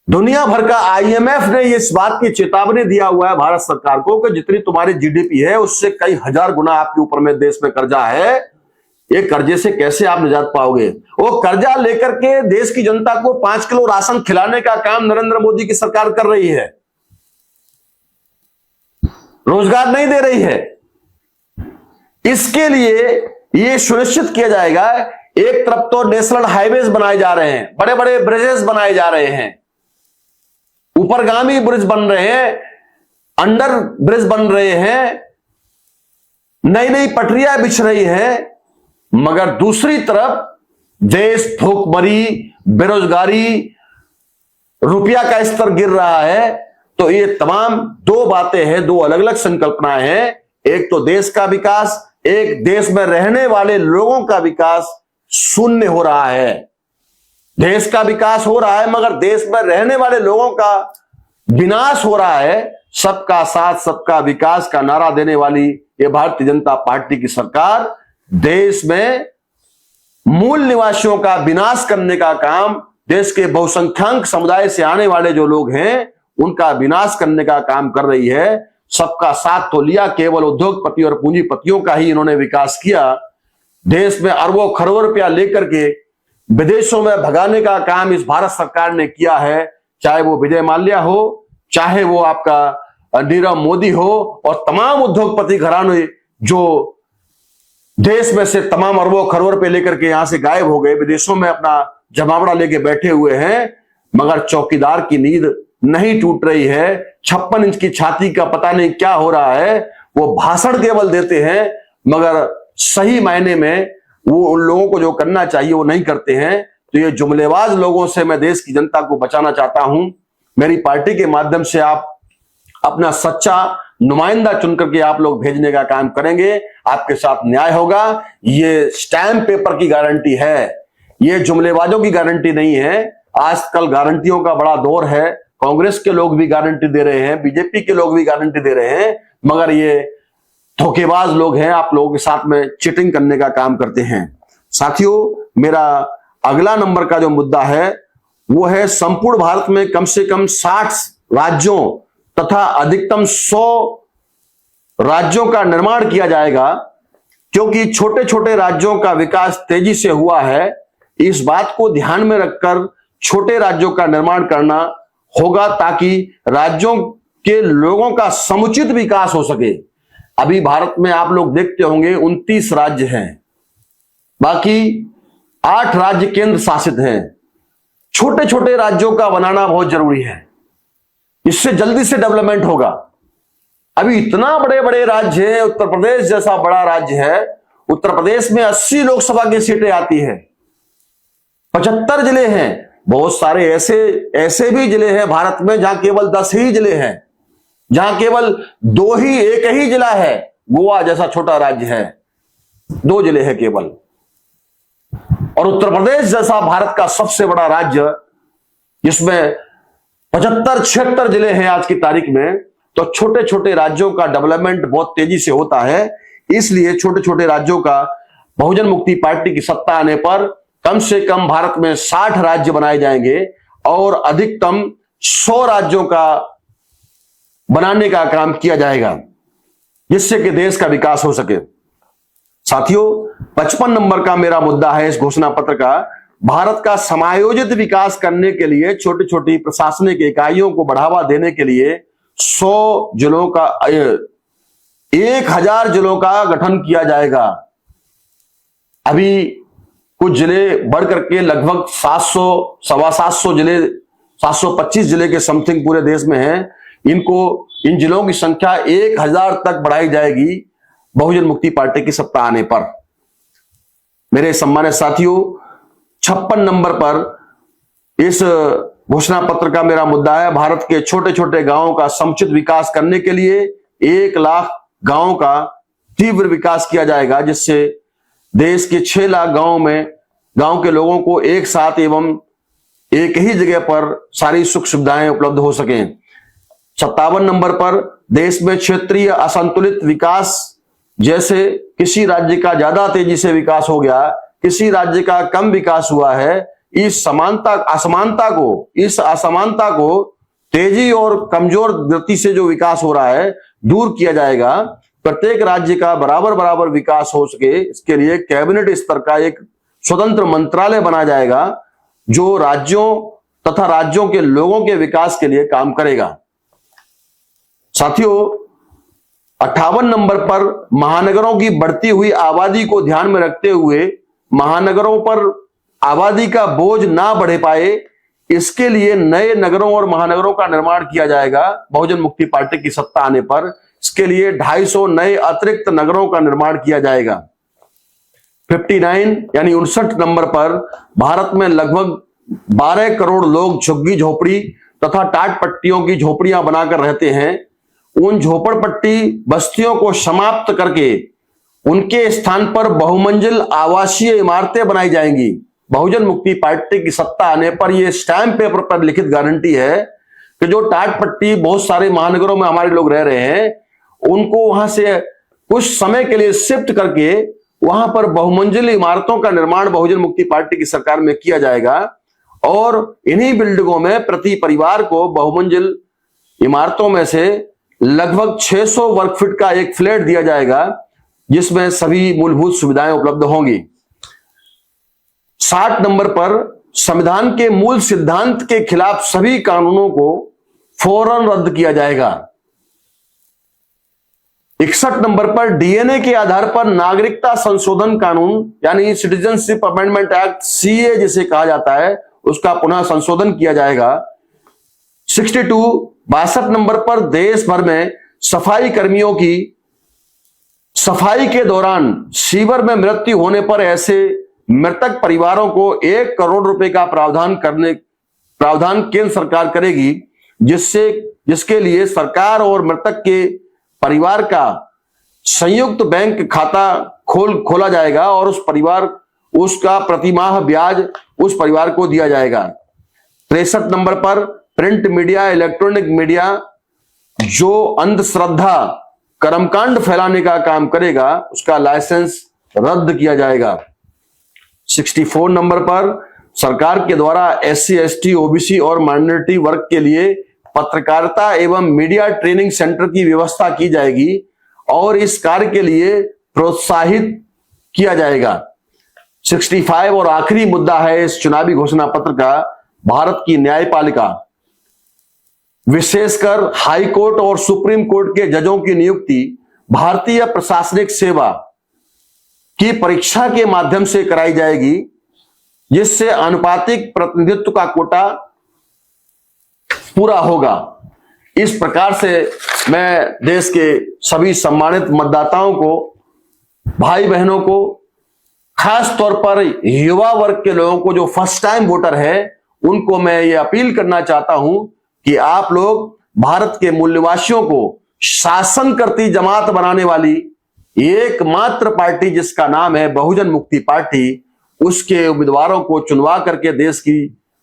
दुनिया भर का आईएमएफ ने इस बात की चेतावनी दिया हुआ है भारत सरकार को कि जितनी तुम्हारी जीडीपी है उससे कई हजार गुना आपके ऊपर में देश में कर्जा है। ये कर्जे से कैसे आप निजात पाओगे? वो कर्जा लेकर के देश की जनता को 5 किलो राशन खिलाने का काम नरेंद्र मोदी की सरकार कर रही है, रोजगार नहीं दे रही है। इसके लिए ये सुनिश्चित किया जाएगा, एक तरफ तो नेशनल हाईवेज बनाए जा रहे हैं, बड़े बड़े ब्रिजेस बनाए जा रहे हैं, ऊपरगामी ब्रिज बन रहे हैं, अंडर ब्रिज बन रहे हैं, नई नई पटरियां बिछ रही हैं, मगर दूसरी तरफ देश भूखमरी, बेरोजगारी, रुपया का स्तर गिर रहा है। तो ये तमाम दो बातें हैं, दो अलग अलग संकल्पनाएं हैं। एक तो देश का विकास, एक देश में रहने वाले लोगों का विकास शून्य हो रहा है। देश का विकास हो रहा है मगर देश में रहने वाले लोगों का विनाश हो रहा है। सबका साथ सबका विकास का नारा देने वाली ये भारतीय जनता पार्टी की सरकार देश में मूल निवासियों का विनाश करने का काम, देश के बहुसंख्यक समुदाय से आने वाले जो लोग हैं उनका विनाश करने का काम कर रही है। सबका साथ तो लिया, केवल उद्योगपति और पूंजीपतियों का ही इन्होंने विकास किया। देश में अरबों खरबों रुपया लेकर के विदेशों में भगाने का काम इस भारत सरकार ने किया है, चाहे वो विजय माल्या हो, चाहे वो आपका नीरव मोदी हो और तमाम उद्योगपति घराने जो देश में से तमाम अरबों खरबों रुपए लेकर के यहां से गायब हो गए, विदेशों में अपना जमावड़ा लेके बैठे हुए हैं, मगर चौकीदार की नींद नहीं टूट रही है। 56 इंच की छाती का पता नहीं क्या हो रहा है। वो भाषण केवल देते हैं, मगर सही मायने में वो उन लोगों को जो करना चाहिए वो नहीं करते हैं। तो ये जुमलेबाज लोगों से मैं देश की जनता को बचाना चाहता हूं। मेरी पार्टी के माध्यम से आप अपना सच्चा नुमाइंदा चुन करके आप लोग भेजने का काम करेंगे, आपके साथ न्याय होगा। ये स्टैम्प पेपर की गारंटी है, ये जुमलेबाजों की गारंटी नहीं है। आजकल गारंटियों का बड़ा दौर है, कांग्रेस के लोग भी गारंटी दे रहे हैं, बीजेपी के लोग भी गारंटी दे रहे हैं, मगर ये धोखेबाज लोग हैं, आप लोगों के साथ में चीटिंग करने का काम करते हैं। साथियों, मेरा अगला नंबर का जो मुद्दा है वो है संपूर्ण भारत में कम से कम 60 राज्यों तथा अधिकतम 100 राज्यों का निर्माण किया जाएगा, क्योंकि छोटे छोटे राज्यों का विकास तेजी से हुआ है। इस बात को ध्यान में रखकर छोटे राज्यों का निर्माण करना होगा ताकि राज्यों के लोगों का समुचित विकास हो सके। अभी भारत में आप लोग देखते होंगे 29 राज्य हैं, बाकी 8 राज्य केंद्र शासित हैं। छोटे छोटे राज्यों का बनाना बहुत जरूरी है, इससे जल्दी से डेवलपमेंट होगा। अभी इतना बड़े बड़े राज्य हैं, उत्तर प्रदेश जैसा बड़ा राज्य है, उत्तर प्रदेश में 80 लोकसभा की सीटें आती है, 75 जिले हैं। बहुत सारे ऐसे भी जिले हैं भारत में जहां केवल 10 ही जिले हैं, जहां केवल एक ही जिला है। गोवा जैसा छोटा राज्य है, 2 जिले हैं केवल। और उत्तर प्रदेश जैसा भारत का सबसे बड़ा राज्य, जिसमें 75-76 जिले हैं आज की तारीख में, तो छोटे छोटे राज्यों का डेवलपमेंट बहुत तेजी से होता है। इसलिए छोटे छोटे राज्यों का बहुजन मुक्ति पार्टी की सत्ता आने पर कम से कम भारत में 60 राज्य बनाए जाएंगे और अधिकतम 100 राज्यों का बनाने का काम किया जाएगा, जिससे कि देश का विकास हो सके। साथियों, 55 नंबर का मेरा मुद्दा है इस घोषणा पत्र का, भारत का समायोजित विकास करने के लिए छोटी छोटी प्रशासनिक इकाइयों को बढ़ावा देने के लिए 100 जिलों का 1000 जिलों का गठन किया जाएगा। अभी कुछ जिले बढ़ करके लगभग 700, 725 जिले, 725 जिले के समथिंग पूरे देश में हैं। इन जिलों की संख्या 1000 तक बढ़ाई जाएगी बहुजन मुक्ति पार्टी की सत्ता आने पर। मेरे सम्मानित साथियों, 56 नंबर पर इस घोषणा पत्र का मेरा मुद्दा है, भारत के छोटे छोटे गांवों का समुचित विकास करने के लिए 1 लाख गांवों का तीव्र विकास किया जाएगा, जिससे देश के 6 लाख गांव के लोगों को एक साथ एवं एक ही जगह पर सारी सुख सुविधाएं उपलब्ध हो सकें। 57 नंबर पर देश में क्षेत्रीय असंतुलित विकास, जैसे किसी राज्य का ज्यादा तेजी से विकास हो गया, किसी राज्य का कम विकास हुआ है, इस असमानता को तेजी और कमजोर गति से जो विकास हो रहा है दूर किया जाएगा। प्रत्येक राज्य का बराबर विकास हो सके, इसके लिए कैबिनेट स्तर का एक स्वतंत्र मंत्रालय बनाया जाएगा, जो राज्यों तथा राज्यों के लोगों के विकास के लिए काम करेगा। साथियों, 58 नंबर पर महानगरों की बढ़ती हुई आबादी को ध्यान में रखते हुए महानगरों पर आबादी का बोझ ना बढ़े पाए, इसके लिए नए नगरों और महानगरों का निर्माण किया जाएगा बहुजन मुक्ति पार्टी की सत्ता आने पर। इसके लिए 250 नए अतिरिक्त नगरों का निर्माण किया जाएगा। 59 यानी 59 नंबर पर भारत में लगभग 12 करोड़ लोग झुग्गी झोपड़ी तथा टाट पट्टियों की झोपड़ियां बनाकर रहते हैं। उन झोपड़पट्टी बस्तियों को समाप्त करके उनके स्थान पर बहुमंजिल आवासीय इमारतें बनाई जाएंगी। बहुजन मुक्ति पार्टी की सत्ता आने पर यह स्टैम्प पेपर पर लिखित गारंटी है कि जो टाट पट्टी बहुत सारे महानगरों में हमारे लोग रह रहे हैं, उनको वहां से कुछ समय के लिए शिफ्ट करके वहां पर बहुमंजिल इमारतों का निर्माण बहुजन मुक्ति पार्टी की सरकार में किया जाएगा और इन्हीं बिल्डिंगों में प्रति परिवार को बहुमंजिल इमारतों में से लगभग 600 वर्ग फीट का एक फ्लैट दिया जाएगा, जिसमें सभी मूलभूत सुविधाएं उपलब्ध होंगी। 60 नंबर पर संविधान के मूल सिद्धांत के खिलाफ सभी कानूनों को फौरन रद्द किया जाएगा। 61 नंबर पर डीएनए के आधार पर नागरिकता संशोधन कानून यानी सिटीजनशिप अमेंडमेंट एक्ट सीए जिसे कहा जाता है, उसका पुनः संशोधन किया जाएगा। 62 नंबर पर देश भर में सफाई कर्मियों की सफाई के दौरान सीवर में मृत्यु होने पर ऐसे मृतक परिवारों को 1 करोड़ रुपए का प्रावधान केंद्र सरकार करेगी, जिसके लिए सरकार और मृतक के परिवार का संयुक्त बैंक खाता खोला जाएगा और उसका प्रतिमाह ब्याज उस परिवार को दिया जाएगा। 63 नंबर पर प्रिंट मीडिया, इलेक्ट्रॉनिक मीडिया जो अंधश्रद्धा कर्मकांड फैलाने का काम करेगा, उसका लाइसेंस रद्द किया जाएगा। 64 नंबर पर सरकार के द्वारा SC, ST, OBC और माइनॉरिटी वर्ग के लिए पत्रकारिता एवं मीडिया ट्रेनिंग सेंटर की व्यवस्था की जाएगी और इस कार्य के लिए प्रोत्साहित किया जाएगा। 65 और आखिरी मुद्दा है इस चुनावी घोषणा पत्र का, भारत की न्यायपालिका विशेषकर हाई कोर्ट और सुप्रीम कोर्ट के जजों की नियुक्ति भारतीय प्रशासनिक सेवा की परीक्षा के माध्यम से कराई जाएगी, जिससे आनुपातिक प्रतिनिधित्व का कोटा पूरा होगा। इस प्रकार से मैं देश के सभी सम्मानित मतदाताओं को, भाई बहनों को, खास तौर पर युवा वर्ग के लोगों को जो फर्स्ट टाइम वोटर है, उनको मैं ये अपील करना चाहता हूं कि आप लोग भारत के मूल्यवासियों को शासन करती जमात बनाने वाली एकमात्र पार्टी जिसका नाम है बहुजन मुक्ति पार्टी, उसके उम्मीदवारों को चुनवा करके देश की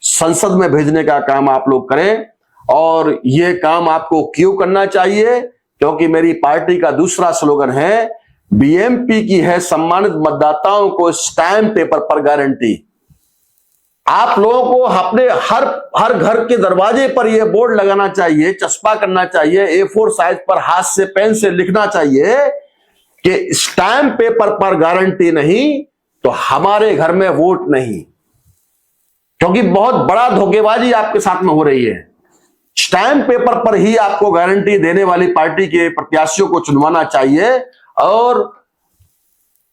संसद में भेजने का काम आप लोग करें। और ये काम आपको क्यों करना चाहिए? क्योंकि मेरी पार्टी का दूसरा स्लोगन है, BMP की है सम्मानित मतदाताओं को स्टैम्प पेपर पर गारंटी। आप लोगों को अपने हर घर के दरवाजे पर यह बोर्ड लगाना चाहिए, चस्पा करना चाहिए, A4 साइज पर हाथ से पेन से लिखना चाहिए कि स्टैम्प पेपर पर गारंटी नहीं तो हमारे घर में वोट नहीं। क्योंकि बहुत बड़ा धोखेबाजी आपके साथ में हो रही है। स्टैम्प पेपर पर ही आपको गारंटी देने वाली पार्टी के प्रत्याशियों को चुनवाना चाहिए और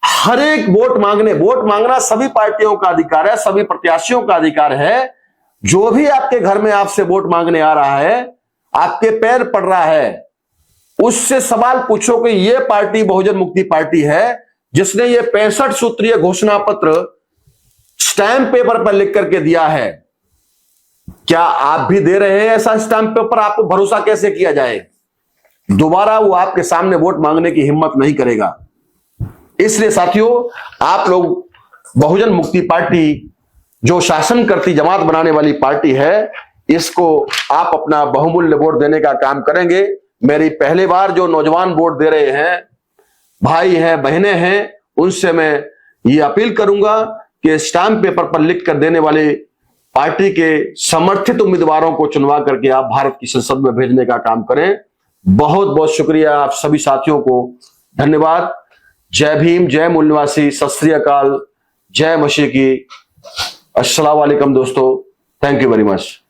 हर एक वोट मांगना सभी पार्टियों का अधिकार है, सभी प्रत्याशियों का अधिकार है। जो भी आपके घर में आपसे वोट मांगने आ रहा है, आपके पैर पड़ रहा है, उससे सवाल पूछो कि यह पार्टी बहुजन मुक्ति पार्टी है जिसने ये 65 सूत्रीय घोषणा पत्र स्टैम्प पेपर पर लिख करके दिया है। क्या आप भी दे रहे हैं ऐसा स्टैम्प पेपर? आपको भरोसा कैसे किया जाए? दोबारा वो आपके सामने वोट मांगने की हिम्मत नहीं करेगा। इसलिए साथियों, आप लोग बहुजन मुक्ति पार्टी जो शासन करती जमात बनाने वाली पार्टी है, इसको आप अपना बहुमूल्य वोट देने का काम करेंगे। मेरी पहली बार जो नौजवान वोट दे रहे हैं, भाई हैं, बहनें हैं, उनसे मैं ये अपील करूंगा कि स्टैम्प पेपर पर लिख कर देने वाले पार्टी के समर्थित उम्मीदवारों को चुनवा करके आप भारत की संसद में भेजने का काम करें। बहुत बहुत शुक्रिया आप सभी साथियों को, धन्यवाद। जय भीम, जय मूल्यवासी, सत श्री अकाल, जय मसीह की, अस्सलाम वालेकुम दोस्तों, थैंक यू वेरी मच।